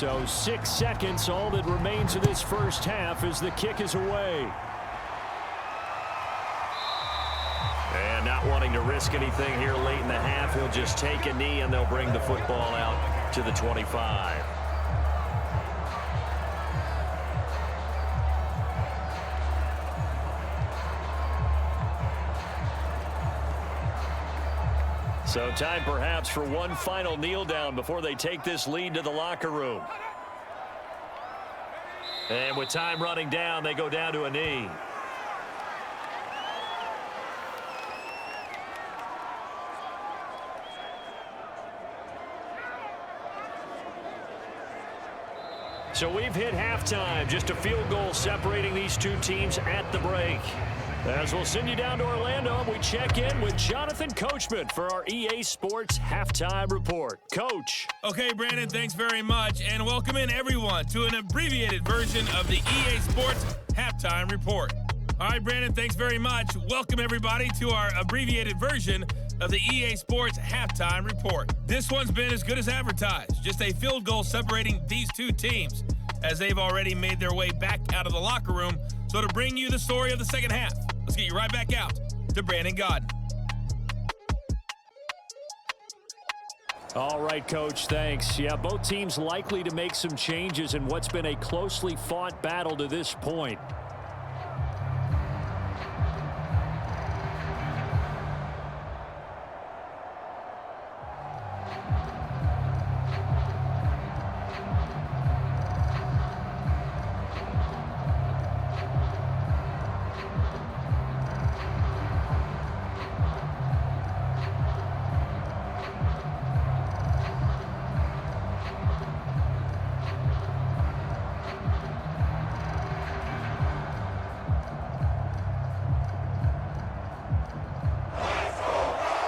So 6 seconds, all that remains of this first half as the kick is away. And not wanting to risk anything here late in the half, he'll just take a knee and they'll bring the football out to the 25. So time perhaps for one final kneel down before they take this lead to the locker room. And with time running down, they go down to a knee. So we've hit halftime, just a field goal separating these two teams at the break. As we'll send you down to Orlando, we check in with Jonathan Coachman for our EA Sports Halftime Report. Coach. Okay, Brandon, thanks very much, and welcome in everyone to an abbreviated version of the EA Sports Halftime Report. All right, Brandon, thanks very much. Welcome everybody to our abbreviated version of the EA Sports Halftime Report. This one's been as good as advertised, just a field goal separating these two teams as they've already made their way back out of the locker room. So to bring you the story of the second half, let's get you right back out to Brandon Godden. All right, Coach, thanks. Yeah, both teams likely to make some changes in what's been a closely fought battle to this point.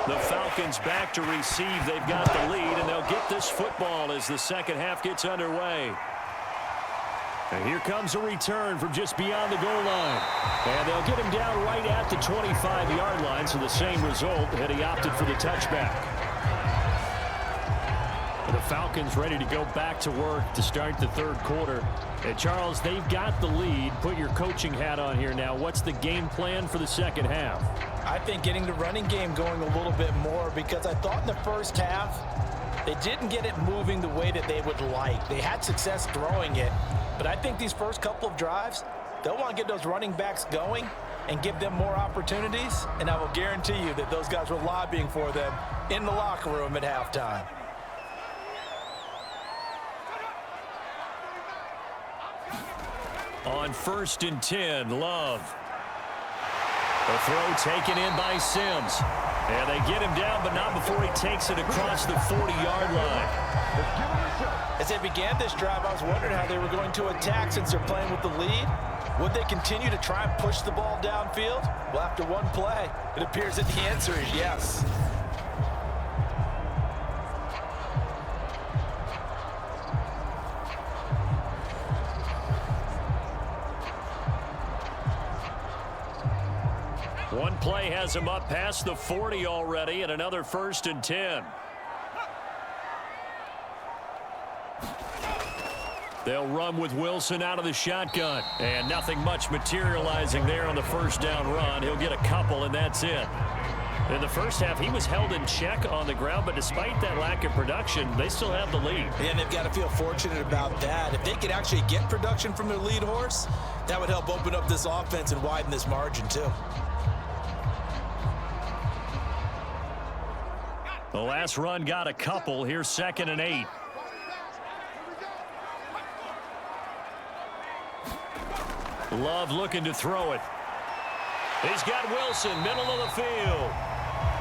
The Falcons back to receive. They've got the lead, and they'll get this football as the second half gets underway. And here comes a return from just beyond the goal line. And they'll get him down right at the 25-yard line, so the same result, and he opted for the touchback. The Falcons ready to go back to work to start the third quarter. And Charles, they've got the lead. Put your coaching hat on here now. What's the game plan for the second half? I think getting the running game going a little bit more, because I thought in the first half they didn't get it moving the way that they would like. They had success throwing it, but I think these first couple of drives, they'll want to get those running backs going and give them more opportunities, and I will guarantee you that those guys were lobbying for them in the locker room at halftime. On 1st and 10, Love. The throw taken in by Sims. And they get him down, but not before he takes it across the 40-yard line. As they began this drive, I was wondering how they were going to attack since they're playing with the lead. Would they continue to try and push the ball downfield? Well, after one play, it appears that the answer is yes. One play has him up past the 40 already, and another 1st and 10. They'll run with Wilson out of the shotgun, and nothing much materializing there on the first down run. He'll get a couple, and that's it. In the first half, he was held in check on the ground, but despite that lack of production, they still have the lead. And they've got to feel fortunate about that. If they could actually get production from their lead horse, that would help open up this offense and widen this margin, too. The last run got a couple. Here's 2nd and 8. Love looking to throw it. He's got Wilson, middle of the field.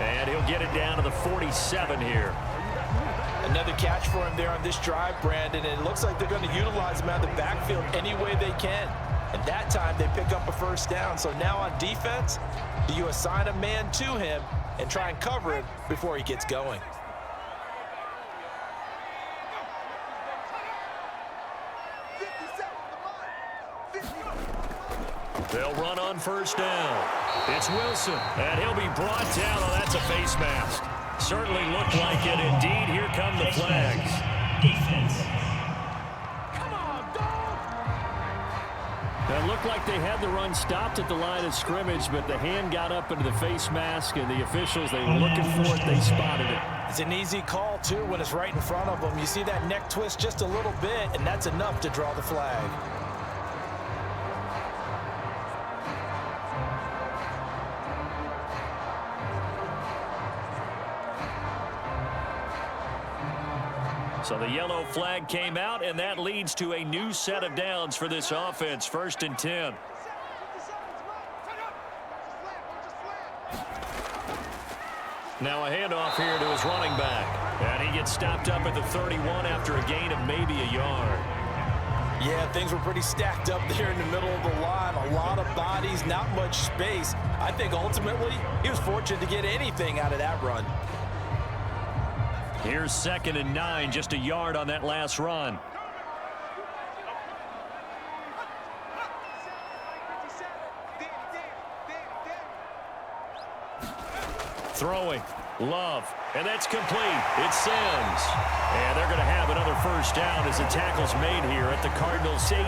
And he'll get it down to the 47 here. Another catch for him there on this drive, Brandon. And it looks like they're going to utilize him out of the backfield any way they can. And that time they pick up a first down. So now on defense, do you assign a man to him and try and cover him before he gets going? They'll run on first down. It's Wilson, and he'll be brought down. Oh, that's a face mask. Certainly looked like it. Indeed, here come the flags. Defense. It looked like they had the run stopped at the line of scrimmage, but the hand got up into the face mask, and the officials, they were looking for it. They spotted it. It's an easy call, too, when it's right in front of them. You see that neck twist just a little bit, and that's enough to draw the flag. So the yellow flag came out, and that leads to a new set of downs for this offense. 1st and 10. Now a handoff here to his running back. And he gets stopped up at the 31 after a gain of maybe a yard. Yeah, things were pretty stacked up there in the middle of the line. A lot of bodies, not much space. I think ultimately he was fortunate to get anything out of that run. Here's 2nd and 9, just a yard on that last run. Throwing, Love, and that's complete. It's Sims. And they're going to have another 1st down as the tackle's made here at the Cardinals' 18.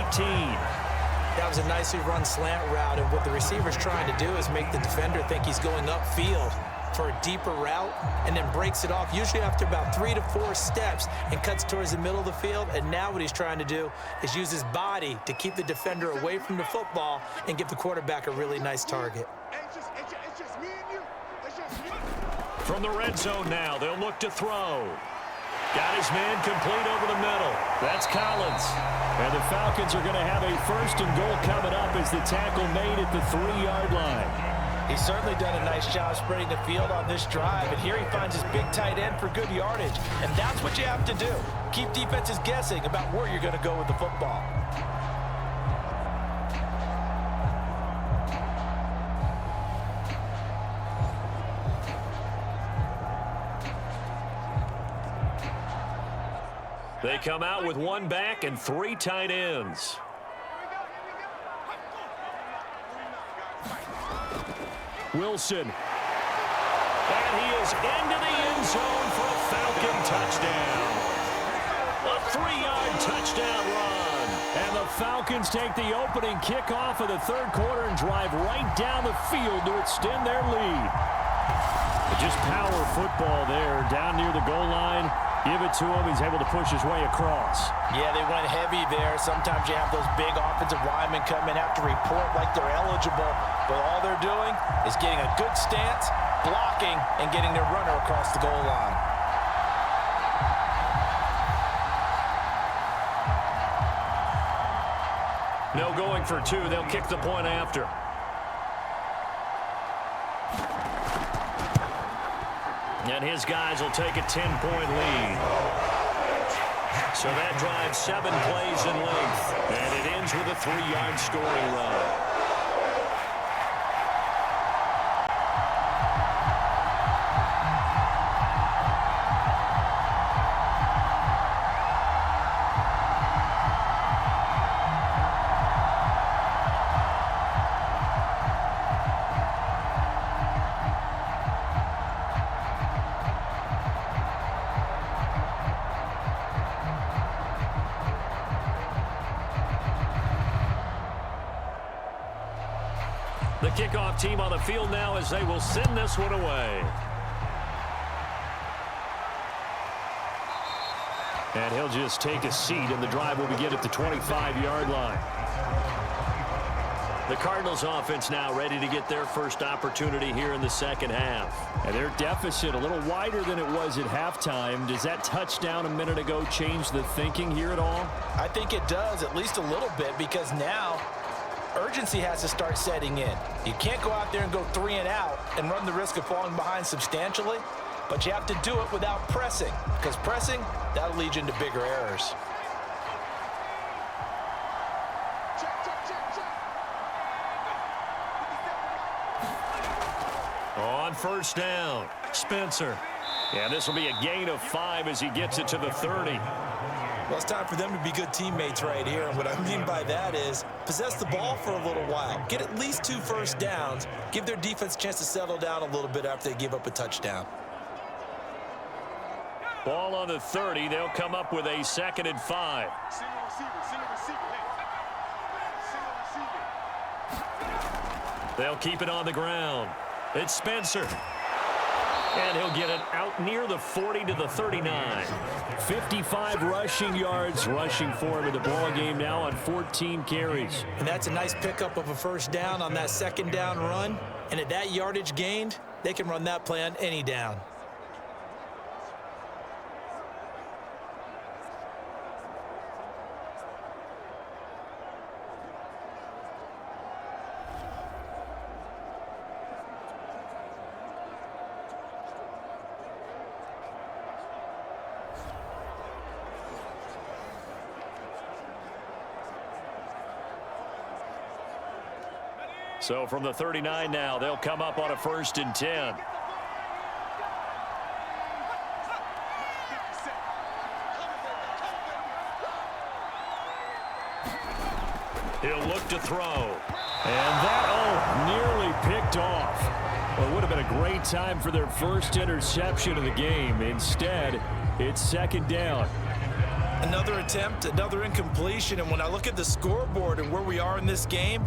That was a nicely run slant route, and what the receiver's trying to do is make the defender think he's going upfield for a deeper route, and then breaks it off, usually after about 3 to 4 steps, and cuts towards the middle of the field. And now what he's trying to do is use his body to keep the defender away from the football and give the quarterback a really nice target. From the red zone now, they'll look to throw. Got his man complete over the middle. That's Collins. And the Falcons are going to have a 1st and goal coming up as the tackle made at the 3-yard line. He's certainly done a nice job spreading the field on this drive, and here he finds his big tight end for good yardage. And that's what you have to do. Keep defenses guessing about where you're going to go with the football. They come out with 1 back and 3 tight ends. Wilson. And he is into the end zone for a Falcon touchdown. A 3-yard touchdown run. And the Falcons take the opening kickoff of the 3rd quarter and drive right down the field to extend their lead. Just power football there down near the goal line. Give it to him. He's able to push his way across. Yeah, they went heavy there. Sometimes you have those big offensive linemen come in, have to report like they're eligible. But all they're doing is getting a good stance, blocking, and getting their runner across the goal line. No going for 2. They'll kick the point after. And his guys will take a 10-point lead. So that drives 7 plays in length. And it ends with a 3-yard scoring run. The kickoff team on the field now as they will send this one away. And he'll just take a seat, and the drive will begin at the 25-yard line. The Cardinals offense now ready to get their first opportunity here in the 2nd half. And their deficit a little wider than it was at halftime. Does that touchdown a minute ago change the thinking here at all? I think it does, at least a little bit, because now urgency has to start setting in. You can't go out there and go 3 and out and run the risk of falling behind substantially, but you have to do it without pressing, because pressing, that'll lead you into bigger errors. On 1st down, Spencer. Yeah, this will be a gain of 5 as he gets it to the 30. Well, it's time for them to be good teammates right here. And what I mean by that is possess the ball for a little while. Get at least 2 first downs. Give their defense a chance to settle down a little bit after they give up a touchdown. Ball on the 30. They'll come up with a 2nd and 5. They'll keep it on the ground. It's Spencer. And he'll get it out near the 40 to the 39. 55 rushing yards rushing for him in the ball game now on 14 carries. And that's a nice pickup of a first down on that second down run. And at that yardage gained, they can run that play on any down. So from the 39 now, they'll come up on a 1st and 10. He'll look to throw. And that, nearly picked off. Well, it would have been a great time for their first interception of the game. Instead, it's 2nd down. Another attempt, another incompletion, and when I look at the scoreboard and where we are in this game,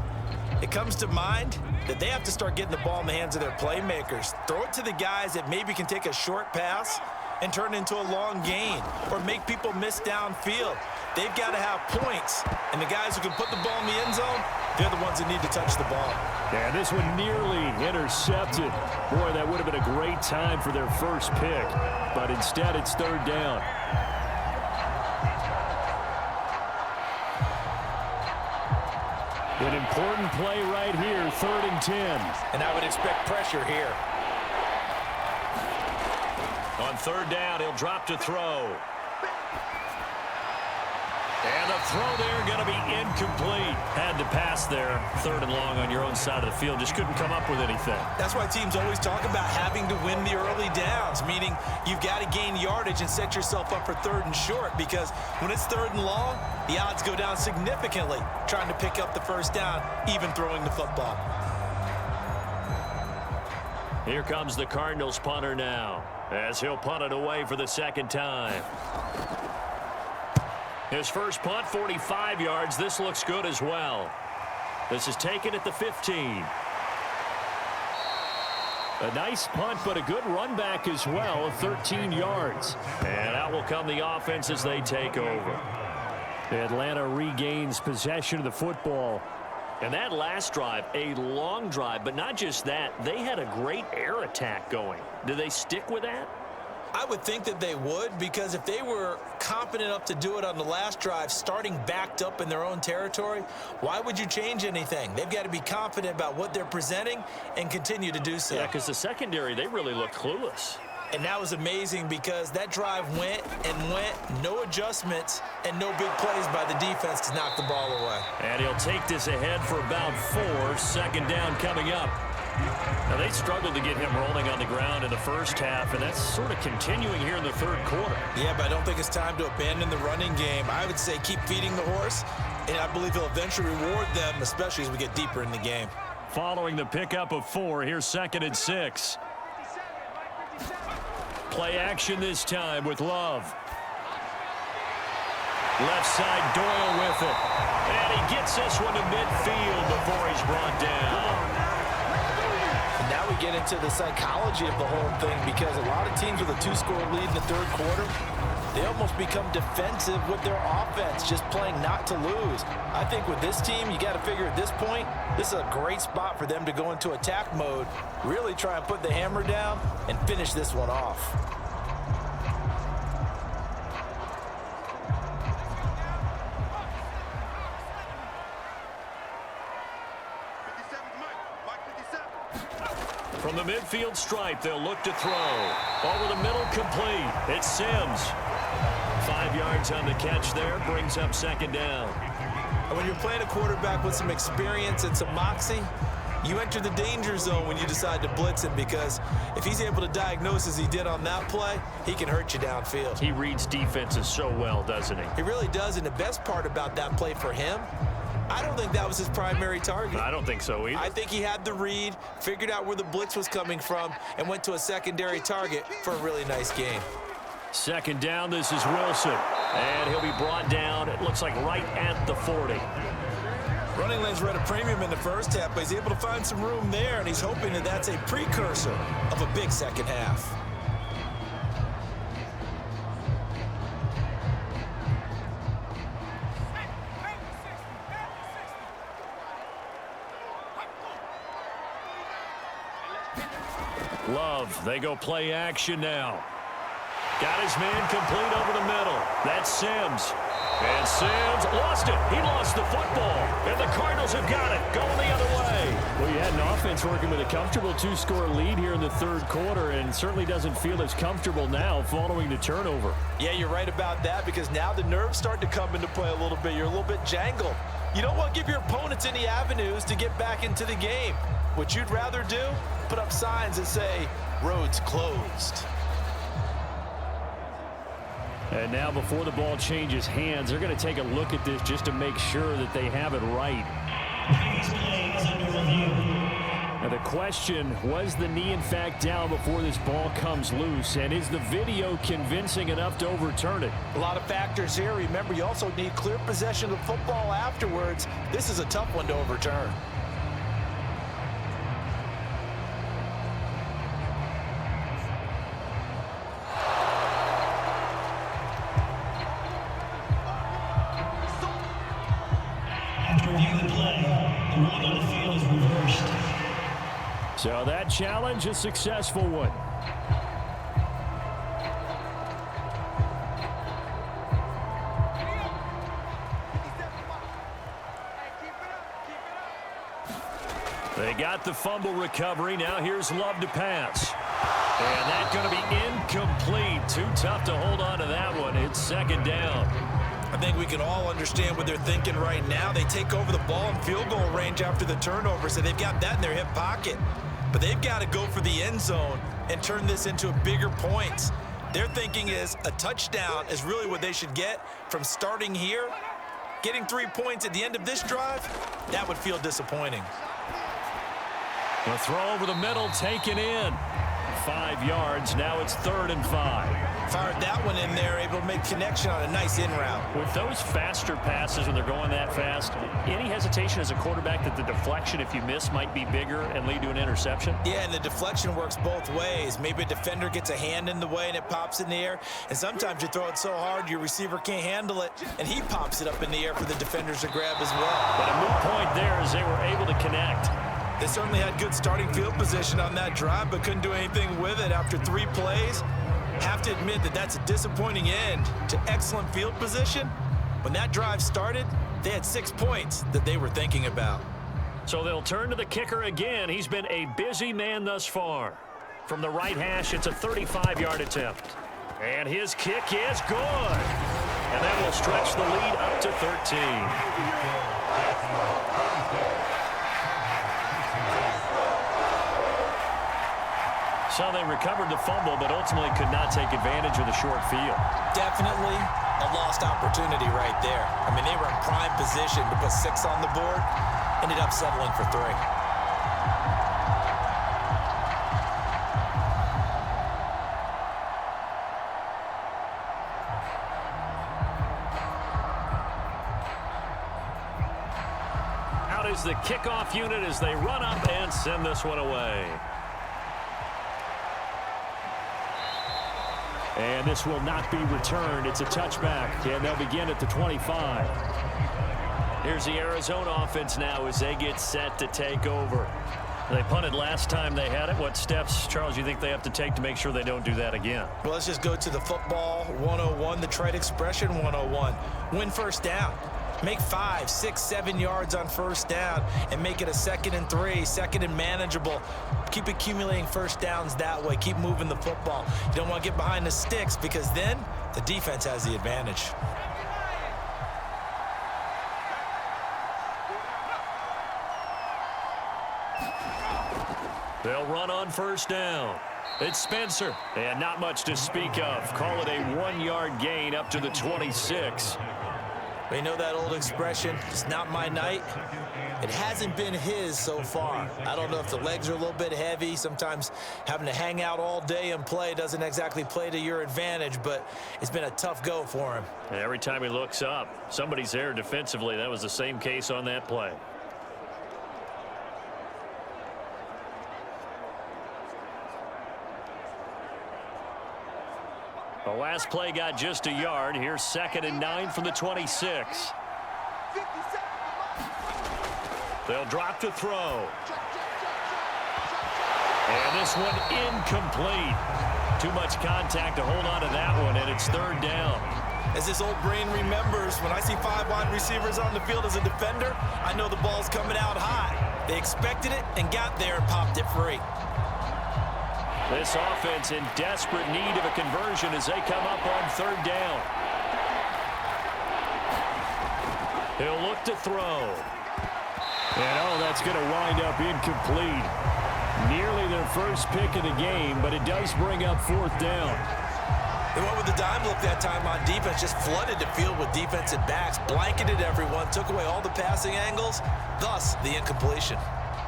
it comes to mind that they have to start getting the ball in the hands of their playmakers. Throw it to the guys that maybe can take a short pass and turn it into a long gain or make people miss downfield. They've got to have points, and the guys who can put the ball in the end zone, they're the ones that need to touch the ball. Yeah, this one nearly intercepted. Boy, that would have been a great time for their first pick, but instead it's 3rd down. An important play right here, 3rd and 10. And I would expect pressure here. On 3rd down, he'll drop to throw. And the throw there going to be incomplete. Had to pass there, 3rd and long on your own side of the field. Just couldn't come up with anything. That's why teams always talk about having to win the early downs, meaning you've got to gain yardage and set yourself up for 3rd and short, because when it's 3rd and long, the odds go down significantly trying to pick up the first down, even throwing the football. Here comes the Cardinals punter now, as he'll punt it away for the 2nd time. His first punt, 45 yards. This looks good as well. This is taken at the 15. A nice punt, but a good run back as well, 13 yards. And out will come the offense as they take over. Atlanta regains possession of the football. And that last drive, a long drive, but not just that. They had a great air attack going. Do they stick with that? I would think that they would, because if they were confident enough to do it on the last drive, starting backed up in their own territory, why would you change anything? They've got to be confident about what they're presenting and continue to do so. Yeah, because the secondary, they really looked clueless. And that was amazing because that drive went and went, no adjustments, and no big plays by the defense to knock the ball away. And he'll take this ahead for about 4. 2nd down coming up. Now, they struggled to get him rolling on the ground in the first half, and that's sort of continuing here in the 3rd quarter. Yeah, but I don't think it's time to abandon the running game. I would say keep feeding the horse, and I believe he'll eventually reward them, especially as we get deeper in the game. Following the pickup of 4, here's 2nd and 6. Play action this time with Love. Left side, Doyle with it. And he gets this one to midfield before he's brought down. Now we get into the psychology of the whole thing, because a lot of teams with a 2-score lead in the 3rd quarter, they almost become defensive with their offense, just playing not to lose. I think with this team, you got to figure at this point, this is a great spot for them to go into attack mode, really try and put the hammer down and finish this one off. From the midfield stripe, they'll look to throw. Over the middle, complete. It's Sims. 5 yards on the catch there, brings up 2nd down. And when you're playing a quarterback with some experience and some moxie, you enter the danger zone when you decide to blitz him, because if he's able to diagnose as he did on that play, he can hurt you downfield. He reads defenses so well, doesn't he? He really does, and the best part about that play for him, I don't think that was his primary target. I don't think so either. I think he had the read, figured out where the blitz was coming from, and went to a secondary target for a really nice game. 2nd down, this is Wilson. And he'll be brought down, it looks like right at the 40. Running lanes were at a premium in the first half, but he's able to find some room there, and he's hoping that that's a precursor of a big second half. Love, they go play action now. Got his man complete over the middle. That's Sims. And Sims lost it. He lost the football. And the Cardinals have got it. Going the other way. Well, you had an offense working with a comfortable 2-score lead here in the third quarter, and certainly doesn't feel as comfortable now following the turnover. Yeah, you're right about that, because now the nerves start to come into play a little bit. You're a little bit jangled. You don't want to give your opponents any avenues to get back into the game. What you'd rather do, put up signs that say, roads closed. And now before the ball changes hands, they're going to take a look at this just to make sure that they have it right. Previous play is under review. Now the question, was the knee in fact down before this ball comes loose? And is the video convincing enough to overturn it? A lot of factors here. Remember, you also need clear possession of the football afterwards. This is a tough one to overturn. After reviewing the play, the ruling on the field is reversed. So that challenge, a successful one. They got the fumble recovery. Now here's Love to pass. And that's going to be incomplete. Too tough to hold on to that one. It's second down. I think we can all understand what they're thinking right now. They take over the ball in field goal range after the turnover, so they've got that in their hip pocket. But they've got to go for the end zone and turn this into a bigger points. Their thinking is a touchdown is really what they should get from starting here. Getting 3 points at the end of this drive, that would feel disappointing. The throw over the middle, taken in. 5 yards. Now it's 3rd and 5. Fired that one in there, able to make connection on a nice in route. With those faster passes when they're going that fast, any hesitation as a quarterback that the deflection, if you miss, might be bigger and lead to an interception? Yeah, and the deflection works both ways. Maybe a defender gets a hand in the way and it pops in the air. And sometimes you throw it so hard your receiver can't handle it, and he pops it up in the air for the defenders to grab as well. But a moot point there as they were able to connect. They certainly had good starting field position on that drive, but couldn't do anything with it after 3 plays. Have to admit that that's a disappointing end to excellent field position. When that drive started, they had 6 points that they were thinking about. So they'll turn to the kicker again. He's been a busy man thus far. From the right hash, it's a 35-yard attempt. And his kick is good. And that will stretch the lead up to 13. So they recovered the fumble, but ultimately could not take advantage of the short field. Definitely a lost opportunity right there. I mean, they were in prime position to put 6 on the board, ended up settling for 3. Out is the kickoff unit as they run up and send this one away. And this will not be returned. It's a touchback, and they'll begin at the 25. Here's the Arizona offense now as they get set to take over. They punted last time they had it. What steps, Charles, you think they have to take to make sure they don't do that again? Well, let's just go to the football 101, the trade expression 101. Win first down. Make 5, 6, 7 yards on first down and make it a 2nd and 3, 2nd and manageable. Keep accumulating first downs that way. Keep moving the football. You don't want to get behind the sticks because then the defense has the advantage. They'll run on first down. It's Spencer. And not much to speak of. Call it a 1-yard gain up to the 26. We know that old expression, it's not my night. It hasn't been his so far. I don't know if the legs are a little bit heavy. Sometimes having to hang out all day and play doesn't exactly play to your advantage, but it's been a tough go for him. And every time he looks up, somebody's there defensively. That was the same case on that play. The last play got just a yard. Here's 2nd and 9 from the 26. They'll drop to throw. And this one incomplete. Too much contact to hold on to that one, and it's 3rd down. As this old brain remembers, when I see 5 wide receivers on the field as a defender, I know the ball's coming out high. They expected it and got there and popped it free. This offense in desperate need of a conversion as they come up on 3rd down. He'll look to throw. And that's going to wind up incomplete. Nearly their first pick of the game, but it does bring up 4th down. They went with the dime look that time on defense, just flooded the field with defensive backs, blanketed everyone, took away all the passing angles, thus the incompletion.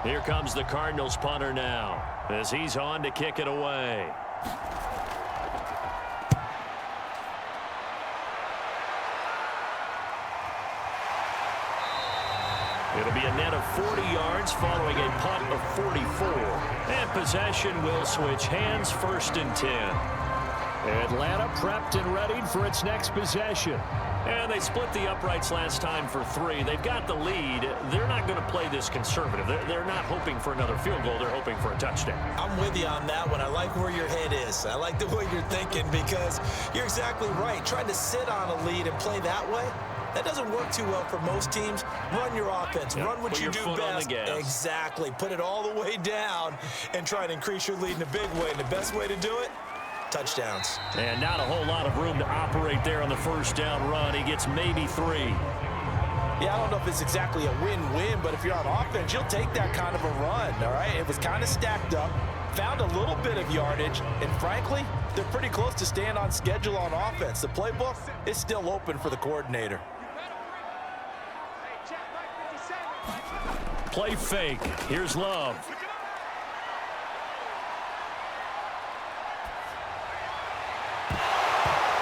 Here comes the Cardinals punter now as he's on to kick it away. It'll be a net of 40 yards following a punt of 44. And possession will switch hands, 1st and 10. Atlanta prepped and readied for its next possession. And they split the uprights last time for 3. They've got the lead. They're not going to play this conservative. They're not hoping for another field goal. They're hoping for a touchdown. I'm with you on that one. I like where your head is. I like the way you're thinking because you're exactly right. Trying to sit on a lead and play that way, that doesn't work too well for most teams. Run your offense. Yep. Run what you do best. Exactly. Put it all the way down and try to increase your lead in a big way. And the best way to do it, touchdowns. And not a whole lot of room to operate there on the 1st down run. He gets maybe 3. Yeah, I don't know if it's exactly a win-win, but if you're on offense, you'll take that kind of a run, all right? It was kind of stacked up, found a little bit of yardage, and frankly, they're pretty close to staying on schedule on offense. The playbook is still open for the coordinator. Play fake. Here's Love.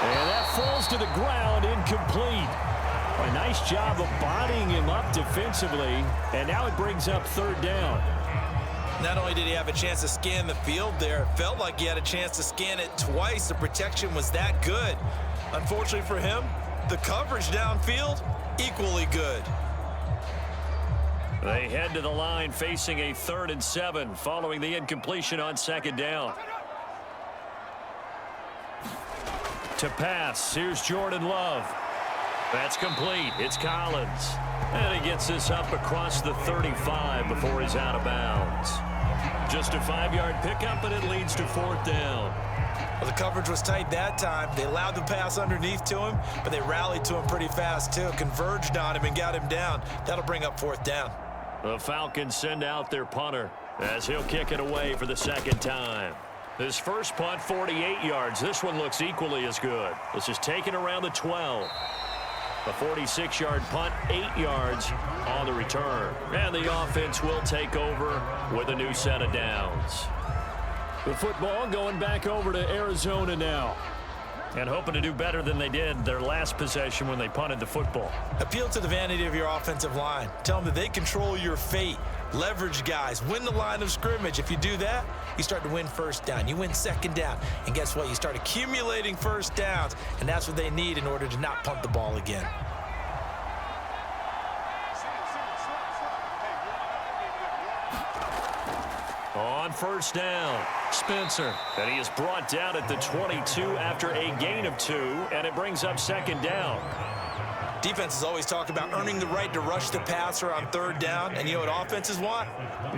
And that falls to the ground, incomplete. A nice job of bodying him up defensively, and now it brings up 3rd down. Not only did he have a chance to scan the field there, it felt like he had a chance to scan it twice. The protection was that good. Unfortunately for him, the coverage downfield, equally good. They head to the line facing a 3rd and 7 following the incompletion on 2nd down. To pass, here's Jordan Love. That's complete. It's Collins. And he gets this up across the 35 before he's out of bounds. Just a 5-yard pickup, and it leads to 4th down. Well, the coverage was tight that time. They allowed the pass underneath to him, but they rallied to him pretty fast, too. Converged on him and got him down. That'll bring up 4th down. The Falcons send out their punter as he'll kick it away for the 2nd time. His first punt, 48 yards. This one looks equally as good. This is taken around the 12. A 46-yard punt, 8 yards on the return. And the offense will take over with a new set of downs. The football going back over to Arizona now. And hoping to do better than they did their last possession when they punted the football. Appeal to the vanity of your offensive line. Tell them that they control your fate. Leverage guys. Win the line of scrimmage. If you do that, you start to win 1st down. You win 2nd down. And guess what? You start accumulating 1st downs. And that's what they need in order to not punt the ball again. On 1st down, Spencer. And he is brought down at the 22 after a gain of 2. And it brings up 2nd down. Defenses always talk about earning the right to rush the passer on 3rd down. And you know what offenses want?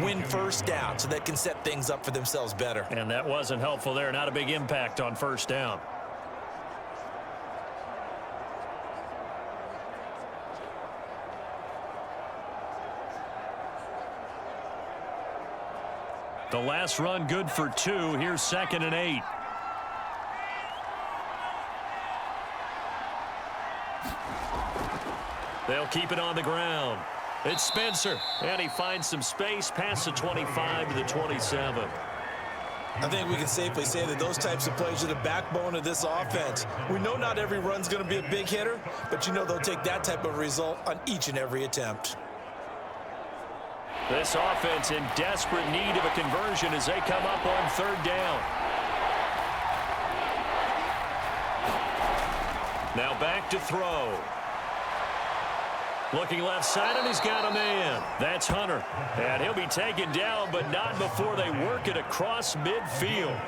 Win 1st down so they can set things up for themselves better. And that wasn't helpful there. Not a big impact on 1st down. The last run good for 2. Here's 2nd and 8. They'll keep it on the ground. It's Spencer, and he finds some space past the 25 to the 27. I think we can safely say that those types of plays are the backbone of this offense. We know not every run's going to be a big hitter, but you know they'll take that type of result on each and every attempt. This offense in desperate need of a conversion as they come up on 3rd down. Now back to throw. Looking left side, and he's got a man. That's Hunter. And he'll be taken down, but not before they work it across midfield.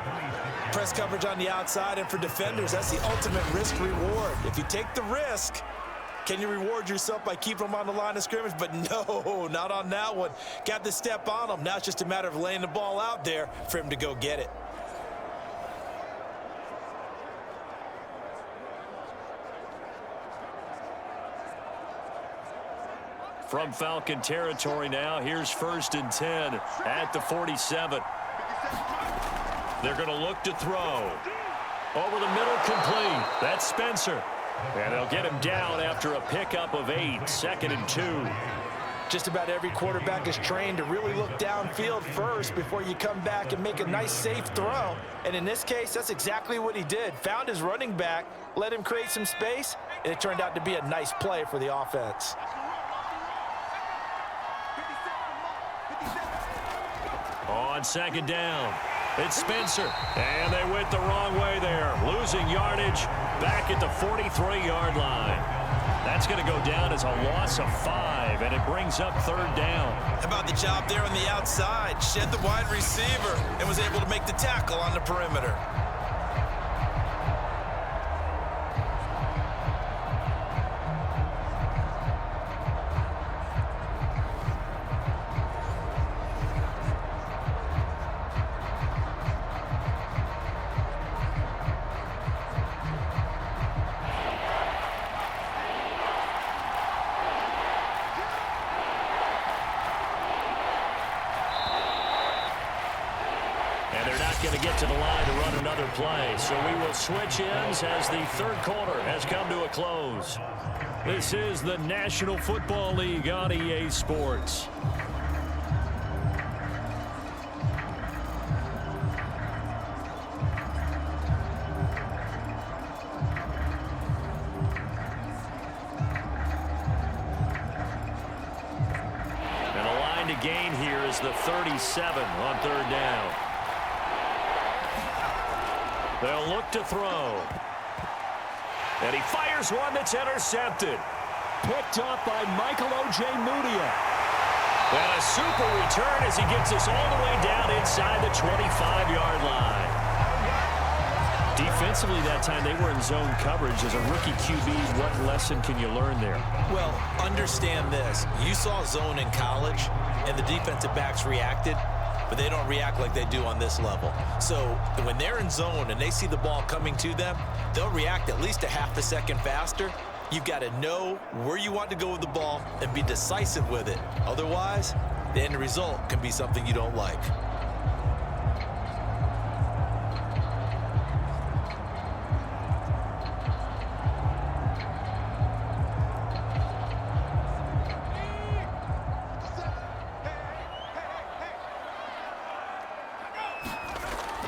Press coverage on the outside, and for defenders, that's the ultimate risk-reward. If you take the risk, can you reward yourself by keeping them on the line of scrimmage? But no, not on that one. Got the step on them. Now it's just a matter of laying the ball out there for him to go get it. From Falcon territory now, here's 1st and 10 at the 47. They're going to look to throw. Over the middle, complete. That's Spencer. And they'll get him down after a pickup of 8, 2nd and 2. Just about every quarterback is trained to really look downfield first before you come back and make a nice, safe throw. And in this case, that's exactly what he did. Found his running back, let him create some space, and it turned out to be a nice play for the offense. On 2nd down, it's Spencer. And they went the wrong way there. Losing yardage back at the 43-yard line. That's going to go down as a loss of 5, and it brings up 3rd down. How about the job there on the outside? Shed the wide receiver and was able to make the tackle on the perimeter. Going to get to the line to run another play. So we will switch ends as the 3rd quarter has come to a close. This is the National Football League on EA Sports. And a line to gain here is the 37 on 3rd down. They'll look to throw. And he fires one that's intercepted. Picked off by Michael O.J. Mudia. And a super return as he gets us all the way down inside the 25-yard line. Defensively that time, they were in zone coverage. As a rookie QB, what lesson can you learn there? Well, understand this. You saw zone in college, and the defensive backs reacted, but they don't react like they do on this level. So when they're in zone and they see the ball coming to them, they'll react at least a half a second faster. You've got to know where you want to go with the ball and be decisive with it. Otherwise, the end result can be something you don't like.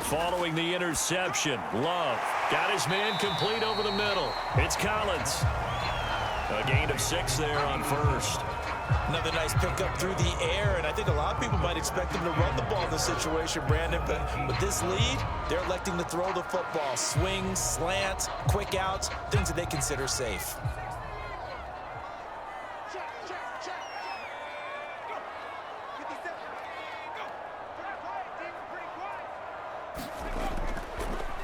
Following the interception, Love got his man complete over the middle. It's Collins. A gain of 6 there on 1st. Another nice pickup through the air, and I think a lot of people might expect them to run the ball in this situation, Brandon, but with this lead, they're electing to throw the football. Swings, slants, quick outs, things that they consider safe.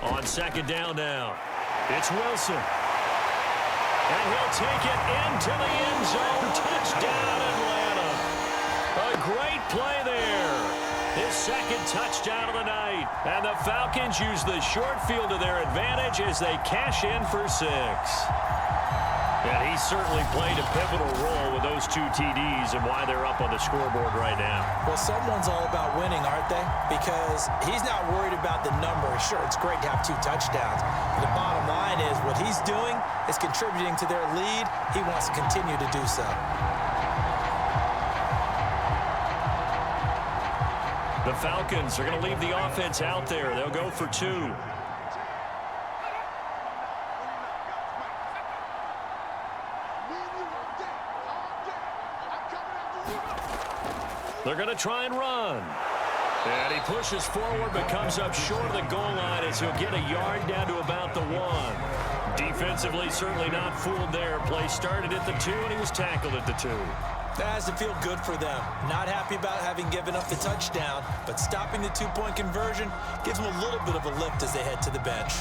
On 2nd down now, it's Wilson. And he'll take it into the end zone. Touchdown, Atlanta. A great play there. His 2nd touchdown of the night. And the Falcons use the short field to their advantage as they cash in for 6. And he certainly played a pivotal role with those 2 TDs and why they're up on the scoreboard right now. Well, someone's all about winning, aren't they? Because he's not worried about the number. Sure, it's great to have 2 touchdowns. But the bottom line is what he's doing is contributing to their lead. He wants to continue to do so. The Falcons are going to leave the offense out there. They'll go for 2. They're going to try and run. And he pushes forward but comes up short of the goal line as he'll get a yard down to about the 1. Defensively, certainly not fooled there. Play started at the 2, and he was tackled at the 2. That has to feel good for them. Not happy about having given up the touchdown, but stopping the 2-point conversion gives them a little bit of a lift as they head to the bench.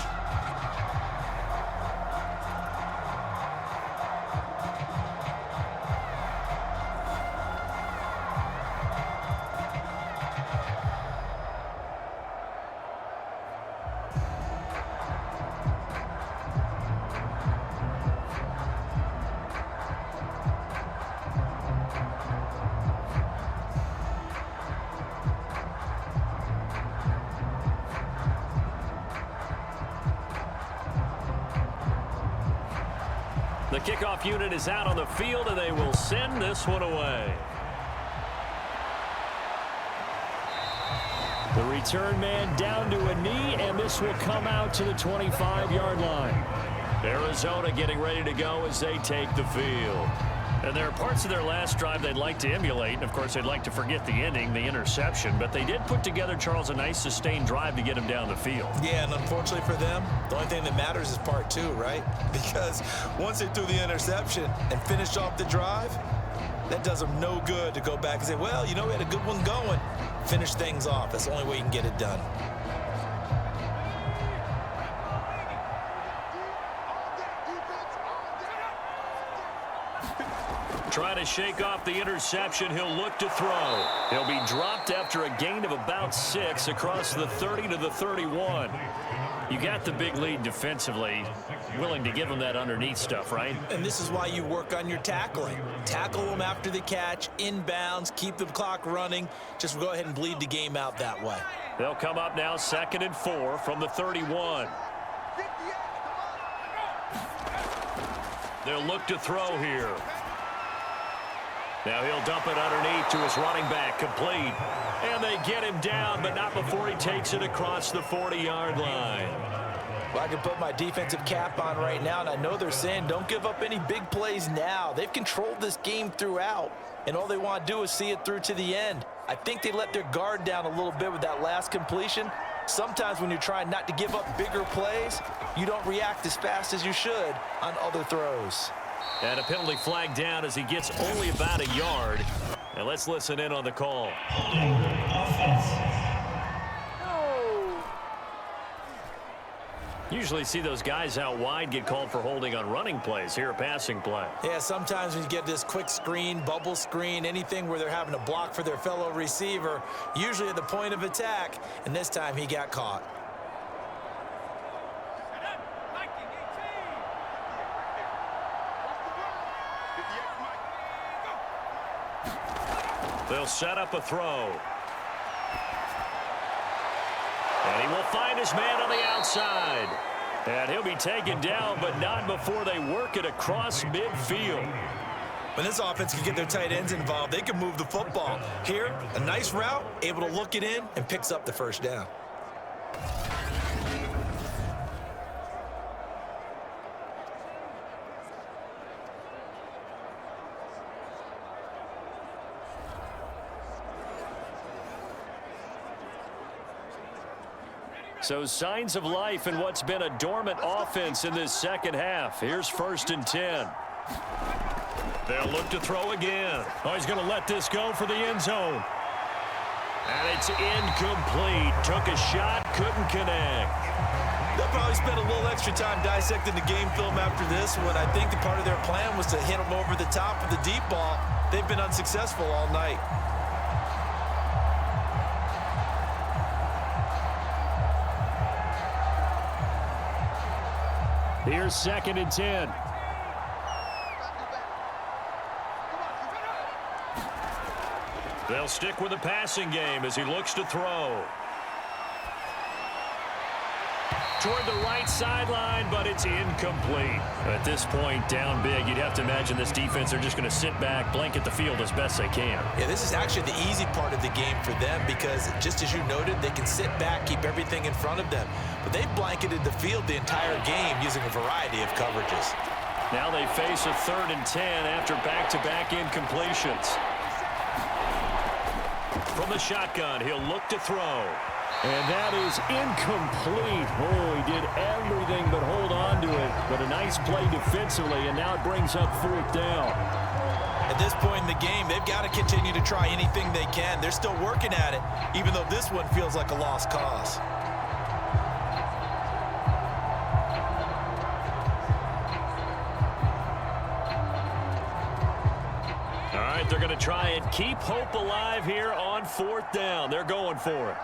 The kickoff unit is out on the field, and they will send this one away. The return man down to a knee, and this will come out to the 25-yard line. Arizona getting ready to go as they take the field. And there are parts of their last drive they'd like to emulate. And, of course, they'd like to forget the ending, the interception. But they did put together, Charles, a nice sustained drive to get him down the field. Yeah, and unfortunately for them, the only thing that matters is part 2, right? Because once they threw the interception and finished off the drive, that does them no good to go back and say, well, you know, we had a good one going. Finish things off. That's the only way you can get it done. Trying to shake off the interception. He'll look to throw. He'll be dropped after a gain of about 6 across the 30 to the 31. You got the big lead defensively. Willing to give him that underneath stuff, right? And this is why you work on your tackling. Tackle them after the catch, inbounds, keep the clock running. Just go ahead and bleed the game out that way. They'll come up now 2nd and 4 from the 31. They'll look to throw here. Now he'll dump it underneath to his running back, complete. And they get him down, but not before he takes it across the 40-yard line. Well, I can put my defensive cap on right now, and I know they're saying don't give up any big plays now. They've controlled this game throughout, and all they want to do is see it through to the end. I think they let their guard down a little bit with that last completion. Sometimes when you're trying not to give up bigger plays, you don't react as fast as you should on other throws. And a penalty flag down as he gets only about a yard. And let's listen in on the call. Holding offense. Usually see those guys out wide get called for holding on running plays. Here, a passing play. Yeah, sometimes when you get this quick screen, bubble screen, anything where they're having to block for their fellow receiver, usually at the point of attack, and this time he got caught. They'll set up a throw. And he will find his man on the outside. And he'll be taken down, but not before they work it across midfield. When this offense can get their tight ends involved, they can move the football. Here, a nice route, able to look it in, and picks up the first down. So signs of life in what's been a dormant offense in this second half. Here's 1st and 10. They'll look to throw again. Oh, he's going to let this go for the end zone. And it's incomplete. Took a shot, couldn't connect. They'll probably spend a little extra time dissecting the game film after this one. I think the part of their plan was to hit them over the top of the deep ball. They've been unsuccessful all night. Here's 2nd and 10. They'll stick with the passing game as he looks to throw. Toward the right sideline, but it's incomplete. At this point, down big, you'd have to imagine this defense, they're just going to sit back, blanket the field as best they can. Yeah, this is actually the easy part of the game for them because, just as you noted, they can sit back, keep everything in front of them. But they've blanketed the field the entire game using a variety of coverages. Now they face a 3rd and 10 after back-to-back incompletions. From the shotgun, he'll look to throw. And that is incomplete. Oh, he did everything but hold on to it. But a nice play defensively, and now it brings up 4th down. At this point in the game, they've got to continue to try anything they can. They're still working at it, even though this one feels like a lost cause. All right, they're going to try and keep hope alive here on 4th down. They're going for it.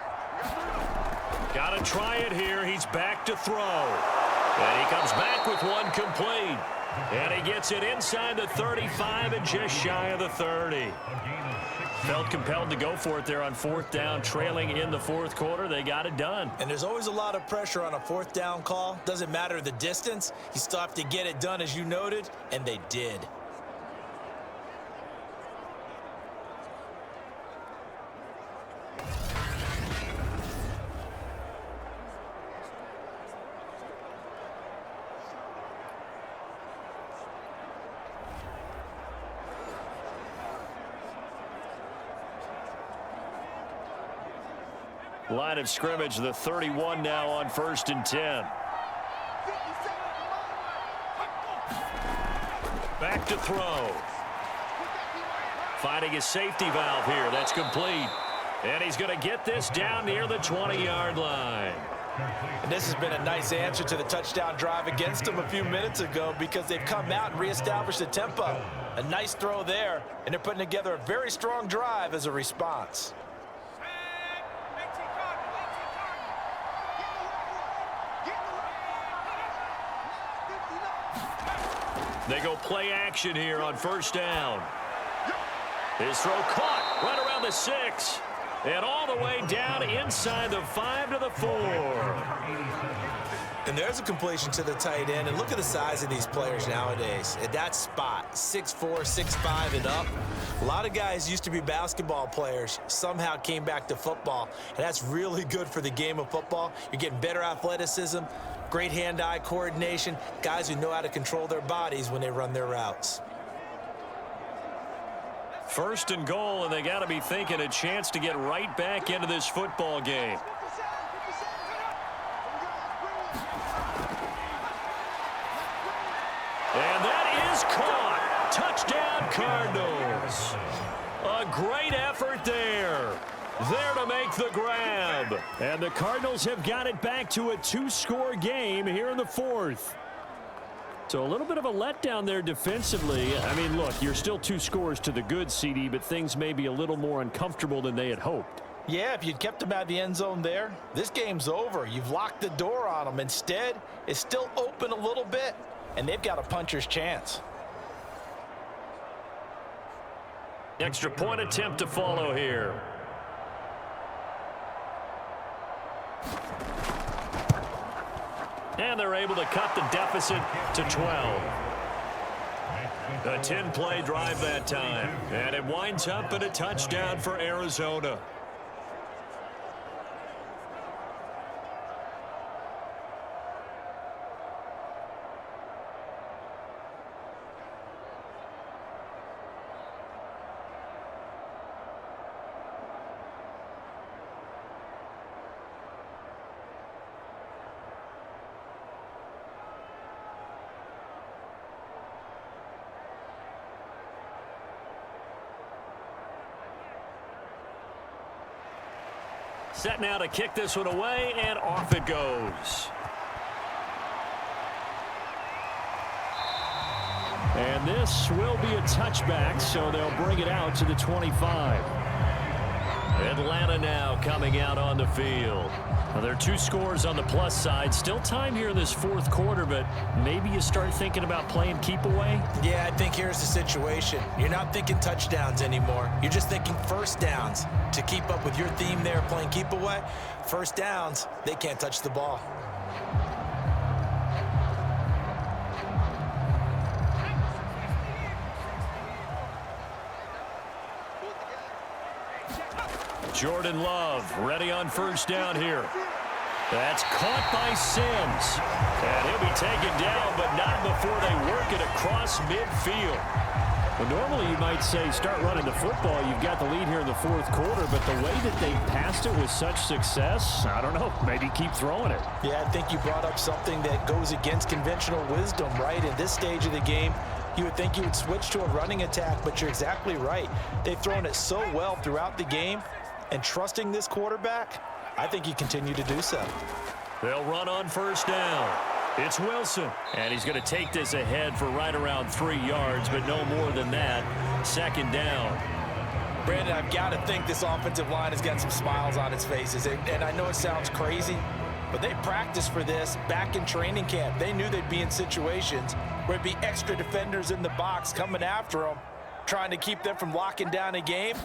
Got to try it here. He's back to throw. And he comes back with one complete. And he gets it inside the 35 and just shy of the 30. Felt compelled to go for it there on 4th down, trailing in the 4th quarter. They got it done. And there's always a lot of pressure on a 4th down call. Doesn't matter the distance. You still have to get it done, as you noted, and they did. Line of scrimmage, the 31 now on 1st and 10. Back to throw. Finding his safety valve here. That's complete. And he's going to get this down near the 20-yard line. And this has been a nice answer to the touchdown drive against them a few minutes ago, because they've come out and reestablished the tempo. A nice throw there, and they're putting together a very strong drive as a response. They go play action here on 1st down. His throw caught right around the 6. And all the way down inside the 5 to the 4. And there's a completion to the tight end. And look at the size of these players nowadays. At that spot, 6'4", 6'5", and up. A lot of guys used to be basketball players, somehow came back to football. And that's really good for the game of football. You're getting better athleticism, great hand-eye coordination, guys who know how to control their bodies when they run their routes. 1st and goal, and they got to be thinking a chance to get right back into this football game. And that is caught. Touchdown, Cardinals. A great effort there. There to make the grab. And the Cardinals have got it back to a 2-score game here in the 4th. So a little bit of a letdown there defensively. I mean, look, you're still 2 scores to the good, CD, but things may be a little more uncomfortable than they had hoped. Yeah, if you'd kept them out of the end zone there, this game's over. You've locked the door on them. Instead, it's still open a little bit, and they've got a puncher's chance. Extra point attempt to follow here. And they're able to cut the deficit to 12. A 10-play drive that time. And it winds up in a touchdown for Arizona. Set now to kick this one away, and off it goes. And this will be a touchback, so they'll bring it out to the 25. Atlanta now coming out on the field. Well, there are 2 scores on the plus side. Still time here in this 4th quarter, but maybe you start thinking about playing keep away? Yeah, I think here's the situation. You're not thinking touchdowns anymore. You're just thinking 1st downs. To keep up with your theme there, playing keep away, 1st downs, they can't touch the ball. Jordan Love ready on 1st down here. That's caught by Sims. And he'll be taken down, but not before they work it across midfield. Well, normally you might say start running the football. You've got the lead here in the fourth quarter, but the way that they passed it with such success, I don't know, maybe keep throwing it. Yeah, I think you brought up something that goes against conventional wisdom, right? In this stage of the game, you would think you would switch to a running attack, but you're exactly right. They've thrown it so well throughout the game, and trusting this quarterback, I think you continue to do so. They'll run on first down. It's Wilson, and he's going to take this ahead for right around 3 yards, but no more than that. Second down. Brandon, I've got to think this offensive line has got some smiles on its faces, and I know it sounds crazy, but they practiced for this back in training camp. They knew they'd be in situations where it'd be extra defenders in the box coming after them, trying to keep them from locking down a game.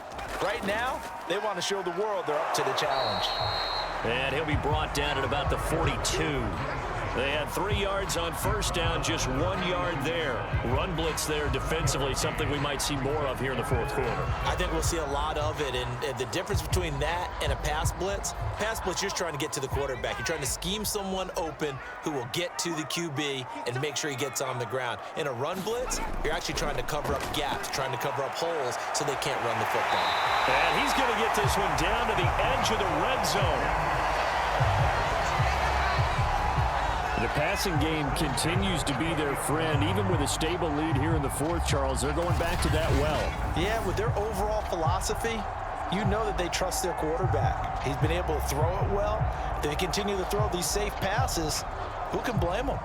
Right now, they want to show the world they're up to the challenge. And he'll be brought down at about the 42. They had 3 yards on first down, just 1 yard there. Run blitz there defensively, something we might see more of here in the fourth quarter. I think we'll see a lot of it, and the difference between that and a pass blitz, you're just trying to get to the quarterback. You're trying to scheme someone open who will get to the QB and make sure he gets on the ground. In a run blitz, you're actually trying to cover up gaps, trying to cover up holes so they can't run the football. And he's going to get this one down to the edge of the red zone. The passing game continues to be their friend, even with a stable lead here in the fourth, Charles. They're going back to that well. Yeah, with their overall philosophy, you know that they trust their quarterback. He's been able to throw it well. If they continue to throw these safe passes, who can blame them?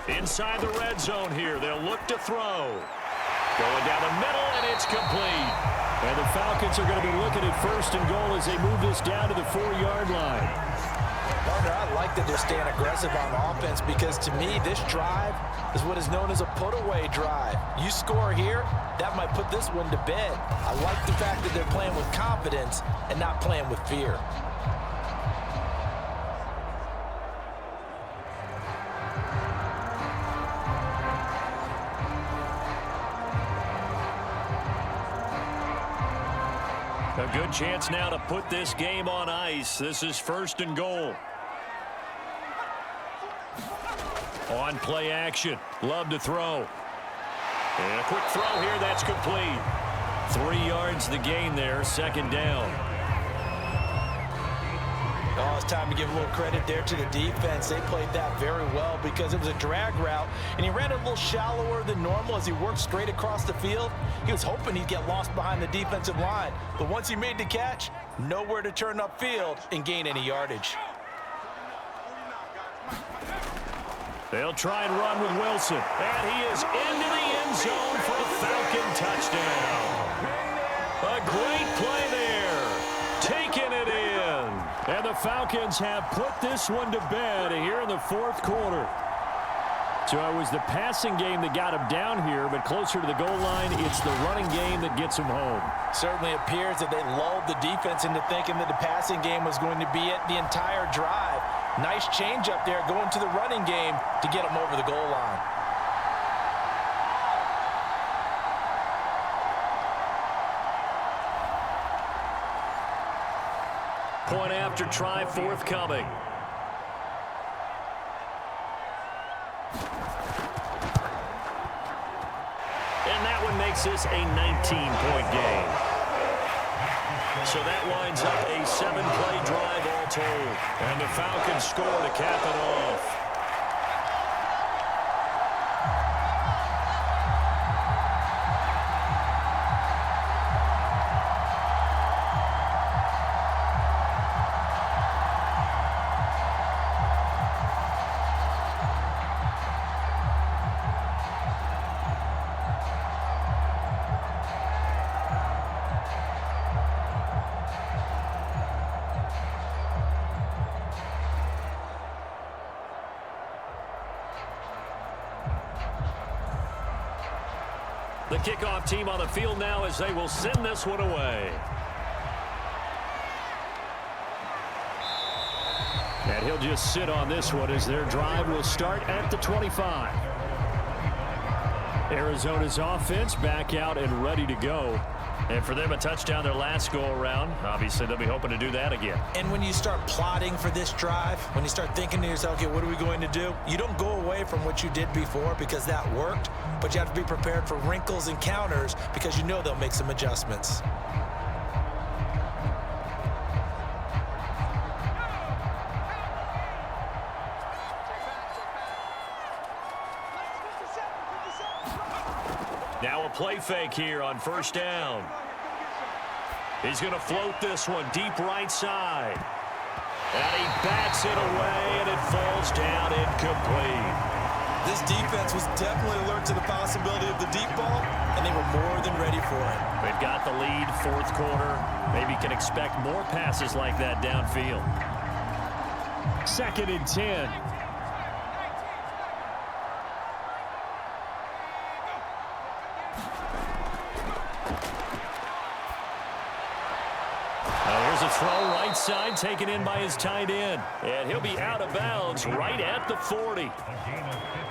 Inside the red zone here, they'll look to throw. Going down the middle, and it's complete. And the Falcons are going to be looking at first and goal as they move this down to the 4-yard line. Partner, I like that they're staying aggressive on offense because, to me, this drive is what is known as a put-away drive. You score here, that might put this one to bed. I like the fact that they're playing with confidence and not playing with fear. A good chance now to put this game on ice. This is first and goal. On play action. Love to throw. And a quick throw here. That's complete. 3 yards the gain there. Second down. Oh, it's time to give a little credit there to the defense. They played that very well because it was a drag route, and he ran a little shallower than normal as he worked straight across the field. He was hoping he'd get lost behind the defensive line, but once he made the catch, nowhere to turn upfield and gain any yardage. They'll try and run with Wilson, and he is into the end zone for a Falcon touchdown. A great play there, taking it in. And the Falcons have put this one to bed here in the fourth quarter. So it was the passing game that got him down here, but closer to the goal line, it's the running game that gets him home. Certainly appears that they lulled the defense into thinking that the passing game was going to be it the entire drive. Nice change up there going to the running game to get him over the goal line. Point after try forthcoming. And that one makes this a 19-point game. So that winds up a 7-play drive all told. And the Falcons score to cap it off. The kickoff team on the field now as they will send this one away. And he'll just sit on this one as their drive will start at the 25. Arizona's offense back out and ready to go. And for them, a touchdown their last go-around. Obviously, they'll be hoping to do that again. And when you start plotting for this drive, when you start thinking to yourself, okay, what are we going to do? You don't go away from what you did before because that worked, but you have to be prepared for wrinkles and counters because you know they'll make some adjustments. Now a play fake here on first down. He's going to float this one deep right side. And he bats it away, and it falls down incomplete. This defense was definitely alert to the possibility of the deep ball, and they were more than ready for it. They've got the lead, fourth quarter. Maybe can expect more passes like that downfield. 2nd and 10. Here's a throw right side, taken in by his tight end. And he'll be out of bounds right at the 40.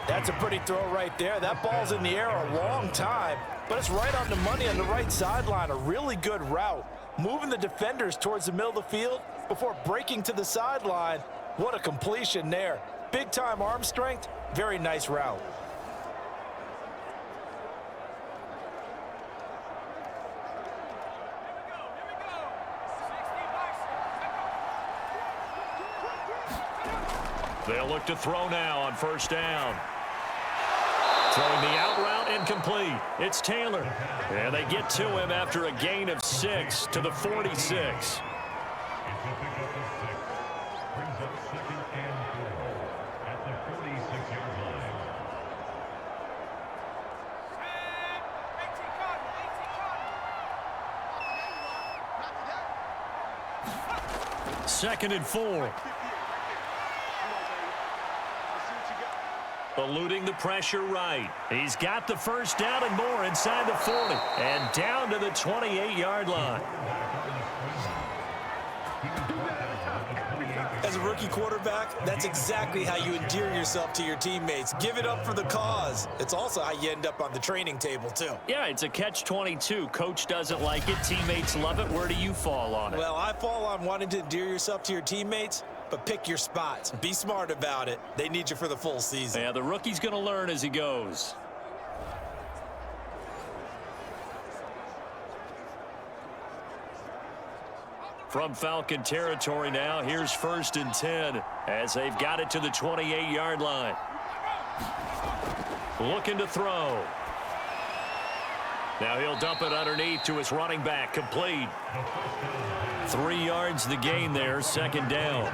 That's a pretty throw right there. That ball's in the air a long time, but it's right on the money on the right sideline. A really good route. Moving the defenders towards the middle of the field before breaking to the sideline. What a completion there. Big-time arm strength. Very nice route. They'll look to throw now on first down. Throwing the out route incomplete. It's Taylor. And they get to him after a gain of 6 to the 46. Second and 4. Eluding the pressure right. He's got the first down and more inside the 40. And down to the 28-yard line. As a rookie quarterback, that's exactly how you endear yourself to your teammates. Give it up for the cause. It's also how you end up on the training table, too. Yeah, it's a catch-22. Coach doesn't like it. Teammates love it. Where do you fall on it? Well, I fall on wanting to endear yourself to your teammates, but pick your spots. Be smart about it. They need you for the full season. Yeah, the rookie's going to learn as he goes. From Falcon territory now, here's 1st and 10 as they've got it to the 28-yard line. Looking to throw. Now he'll dump it underneath to his running back, complete. 3 yards the gain there, 2nd down.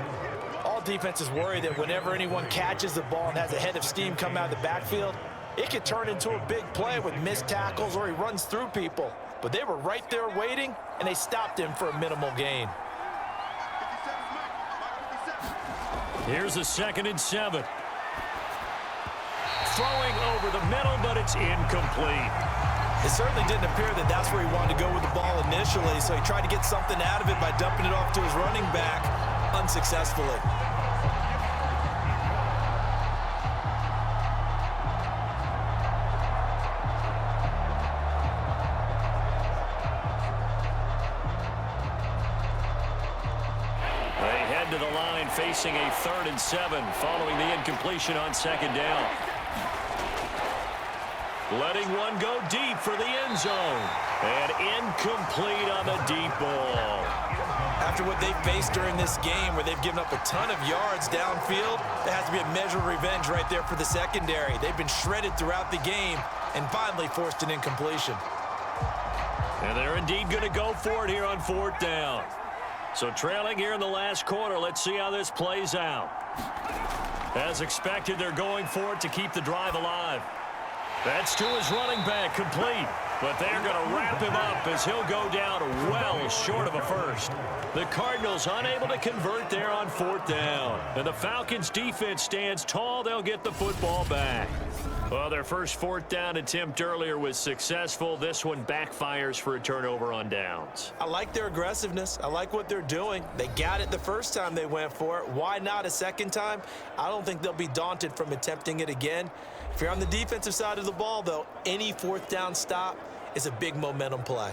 All defenses worry that whenever anyone catches the ball and has a head of steam come out of the backfield, it could turn into a big play with missed tackles or he runs through people. But they were right there waiting, and they stopped him for a minimal gain. Here's a 2nd and 7. Throwing over the middle, but it's incomplete. It certainly didn't appear that that's where he wanted to go with the ball initially, so he tried to get something out of it by dumping it off to his running back unsuccessfully. To the line facing a 3rd and 7 following the incompletion on 2nd down. Letting one go deep for the end zone. And incomplete on the deep ball. After what they've faced during this game where they've given up a ton of yards downfield, there has to be a measure of revenge right there for the secondary. They've been shredded throughout the game and finally forced an incompletion. And they're indeed going to go for it here on 4th down. So trailing here in the last quarter, let's see how this plays out. As expected, they're going for it to keep the drive alive. That's to his running back, complete. But they're going to wrap him up as he'll go down well short of a first. The Cardinals unable to convert there on 4th down. And the Falcons defense stands tall. They'll get the football back. Well, their first fourth down attempt earlier was successful. This one backfires for a turnover on downs. I like their aggressiveness. I like what they're doing. They got it the first time they went for it. Why not a second time? I don't think they'll be daunted from attempting it again. If you're on the defensive side of the ball, though, any fourth down stop is a big momentum play.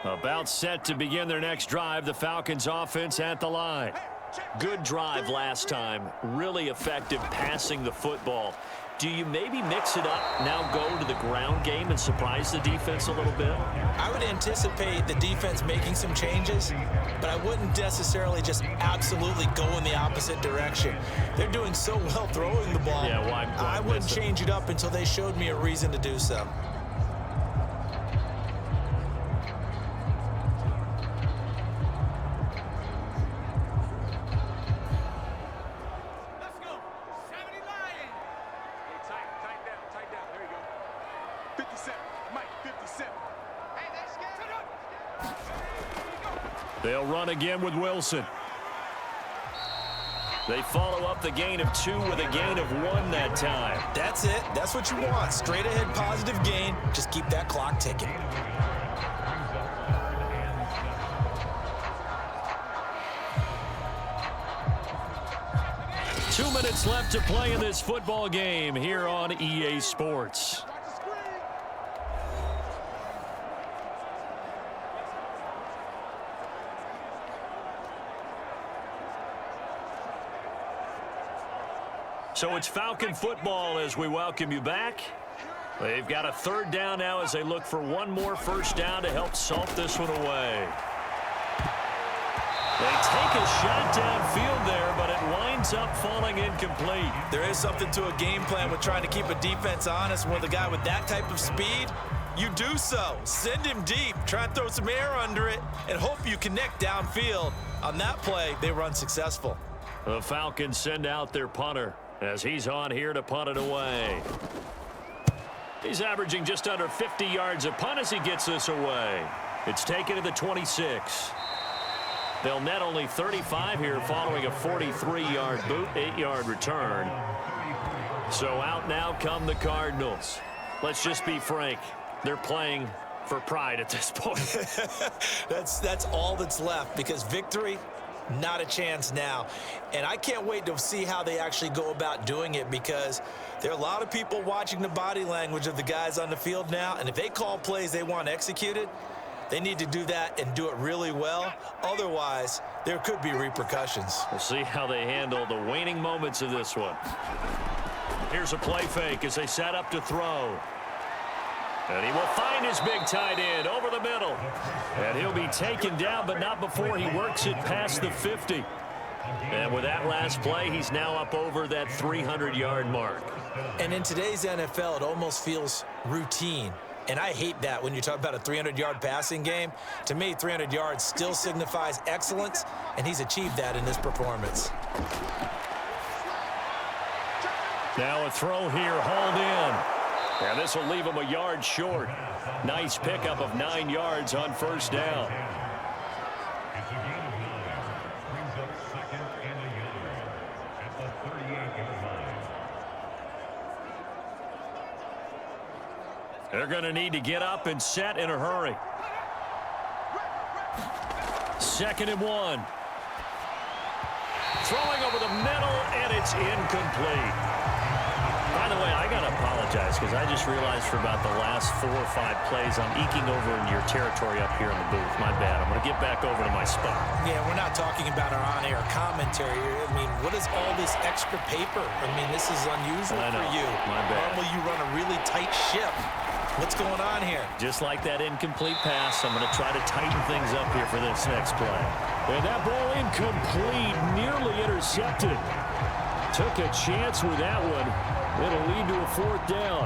About set to begin their next drive, the Falcons offense at the line. Good drive last time. Really effective passing the football. Do you maybe mix it up, now go to the ground game and surprise the defense a little bit? I would anticipate the defense making some changes, but I wouldn't necessarily just absolutely go in the opposite direction. They're doing so well throwing the ball. Yeah, why I wouldn't change it up until they showed me a reason to do so. They'll run again with Wilson. They follow up the gain of 2 with a gain of 1 that time. That's it. That's what you want. Straight ahead positive gain. Just keep that clock ticking. Two minutes left to play in this football game here on EA Sports. So it's Falcon football as we welcome you back. They've got a third down now as they look for one more first down to help salt this one away. They take a shot downfield there, but it winds up falling incomplete. There is something to a game plan with trying to keep a defense honest. With a guy with that type of speed, you do so. Send him deep. Try and throw some air under it and hope you connect downfield. On that play, they run successful. The Falcons send out their punter as he's on here to punt it away. He's averaging just under 50 yards a punt as he gets this away. It's taken to the 26. They'll net only 35 here following a 43-yard boot, 8-yard return. So out now come the Cardinals. Let's just be frank. They're playing for pride at this point. That's all that's left, because victory, not a chance now. And I can't wait to see how they actually go about doing it, because there are a lot of people watching the body language of the guys on the field now, and if they call plays they want executed, they need to do that and do it really well. Otherwise, there could be repercussions. We'll see how they handle the waning moments of this one. Here's a play fake as they set up to throw. And he will find his big tight end over the middle. And he'll be taken down, but not before he works it past the 50. And with that last play, he's now up over that 300-yard mark. And in today's NFL, it almost feels routine. And I hate that when you talk about a 300-yard passing game. To me, 300 yards still signifies excellence, and he's achieved that in this performance. Now a throw here, hauled in. And this will leave him a yard short. Nice pickup of 9 yards on first down. They're going to need to get up and set in a hurry. 2nd and 1. Throwing over the middle, and it's incomplete. By the way, I got to apologize because I just realized for about the last 4 or 5 plays, I'm eking over into your territory up here in the booth. My bad. I'm going to get back over to my spot. Yeah, we're not talking about our on-air commentary. I mean, what is all this extra paper? I mean, this is unusual for you. My bad. Normally you run a really tight ship. What's going on here? Just like that incomplete pass, I'm going to try to tighten things up here for this next play. And that ball incomplete, nearly intercepted. Took a chance with that one. It'll lead to a 4th down.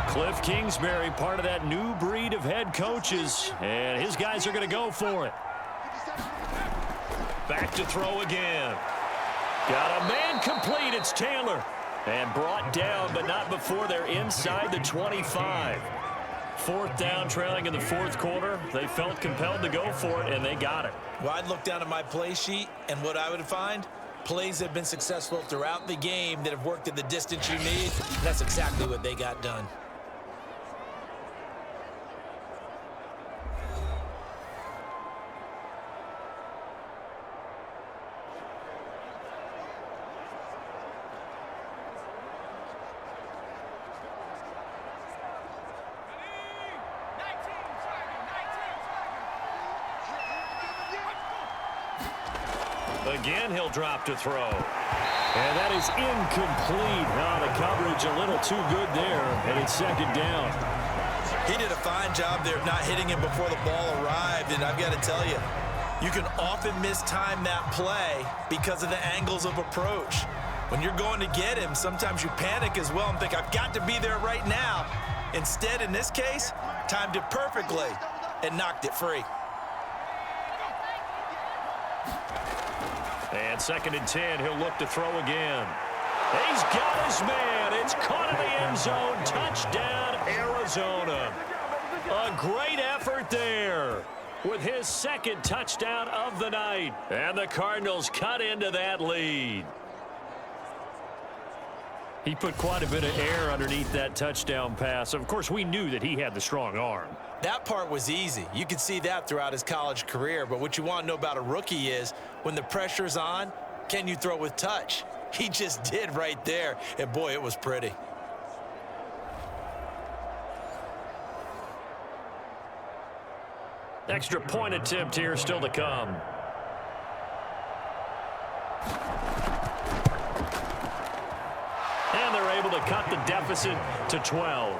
Cliff Kingsbury, part of that new breed of head coaches, and his guys are going to go for it. Back to throw again. Got a man complete. It's Taylor. And brought down, but not before they're inside the 25. Fourth down, trailing in the fourth quarter. They felt compelled to go for it, and they got it. Well, I'd look down at my play sheet, and what I would find, plays have been successful throughout the game that have worked at the distance you need. That's exactly what they got done. Again, he'll drop to throw. And that is incomplete. Now the coverage a little too good there, and it's second down. He did a fine job there of not hitting him before the ball arrived, and I've got to tell you, you can often mistime that play because of the angles of approach. When you're going to get him, sometimes you panic as well and think, I've got to be there right now. Instead, in this case, timed it perfectly and knocked it free. And second and 10, he'll look to throw again. He's got his man. It's caught in the end zone. Touchdown, Arizona. A great effort there with his second touchdown of the night. And the Cardinals cut into that lead. He put quite a bit of air underneath that touchdown pass. Of course, we knew that he had the strong arm. That part was easy. You could see that throughout his college career. But what you want to know about a rookie is when the pressure's on, can you throw with touch? He just did right there. And, boy, it was pretty. Extra point attempt here still to come. And they're able to cut the deficit to 12.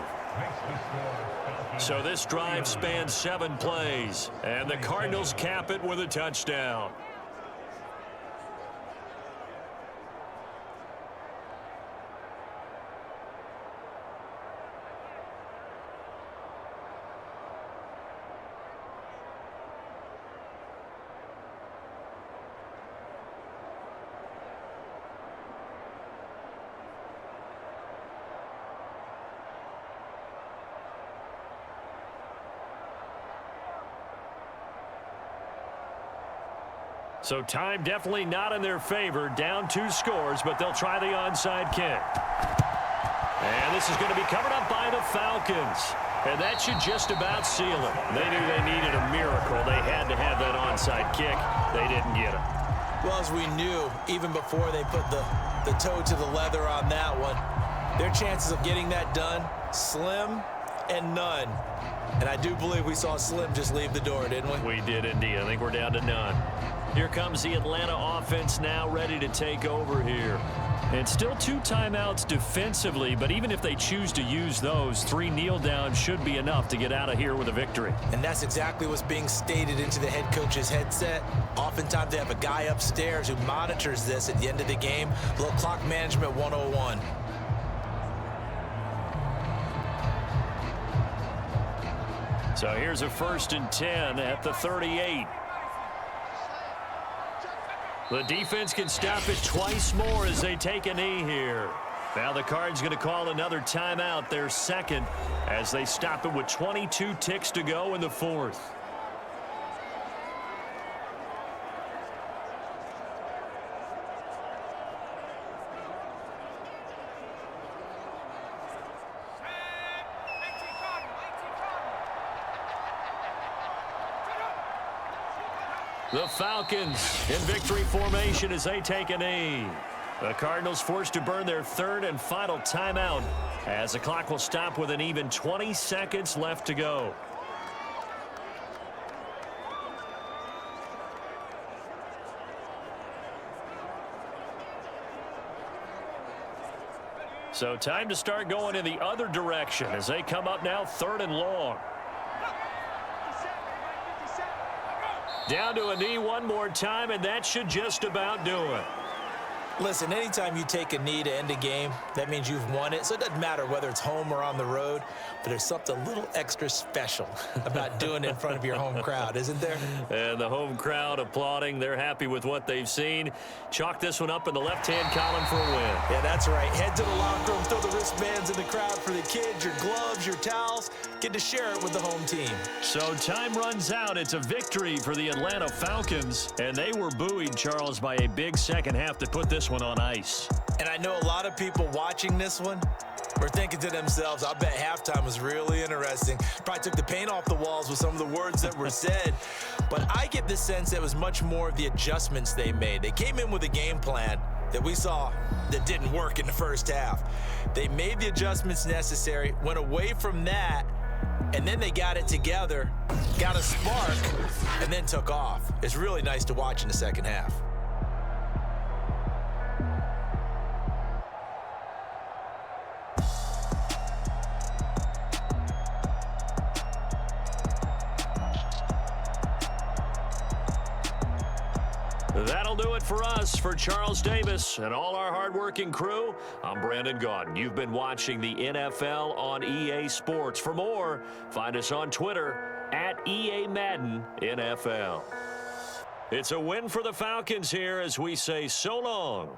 So this drive spans 7 plays, and the Cardinals cap it with a touchdown. So time definitely not in their favor. Down 2 scores, but they'll try the onside kick. And this is going to be covered up by the Falcons. And that should just about seal it. They knew they needed a miracle. They had to have that onside kick. They didn't get it. Well, as we knew, even before they put the toe to the leather on that one, their chances of getting that done, slim and none. And I do believe we saw Slim just leave the door, didn't we? We did indeed. I think we're down to none. Here comes the Atlanta offense now ready to take over here. And still 2 timeouts defensively, but even if they choose to use those, 3 kneel downs should be enough to get out of here with a victory. And that's exactly what's being stated into the head coach's headset. Oftentimes they have a guy upstairs who monitors this at the end of the game. A little clock management 101. So here's a 1st and 10 at the 38. The defense can stop it twice more as they take a knee here. Now the Cards going to call another timeout, their second, as they stop it with 22 ticks to go in the 4th. The Falcons in victory formation as they take a knee. The Cardinals forced to burn their 3rd and final timeout as the clock will stop with an even 20 seconds left to go. So time to start going in the other direction as they come up now 3rd and long. Down to a knee one more time, and that should just about do it. Listen, anytime you take a knee to end a game, that means you've won it. So it doesn't matter whether it's home or on the road, but there's something a little extra special about doing it in front of your home crowd, isn't there? And the home crowd applauding. They're happy with what they've seen. Chalk this one up in the left-hand column for a win. Yeah, that's right. Head to the locker room, throw the wristbands in the crowd for the kids, your gloves, your towels. Get to share it with the home team. So time runs out. It's a victory for the Atlanta Falcons. And they were buoyed, Charles, by a big second half to put this one on ice. And I know a lot of people watching this one were thinking to themselves, I bet halftime was really interesting. Probably took the paint off the walls with some of the words that were said. But I get the sense it was much more of the adjustments they made. They came in with a game plan that we saw that didn't work in the first half. They made the adjustments necessary, went away from that, and then they got it together, got a spark, and then took off. It's really nice to watch in the second half. That'll do it for us. For Charles Davis and all our hardworking crew, I'm Brandon Gaudin. You've been watching the NFL on EA Sports. For more, find us on Twitter at EA Madden NFL. It's a win for the Falcons here as we say so long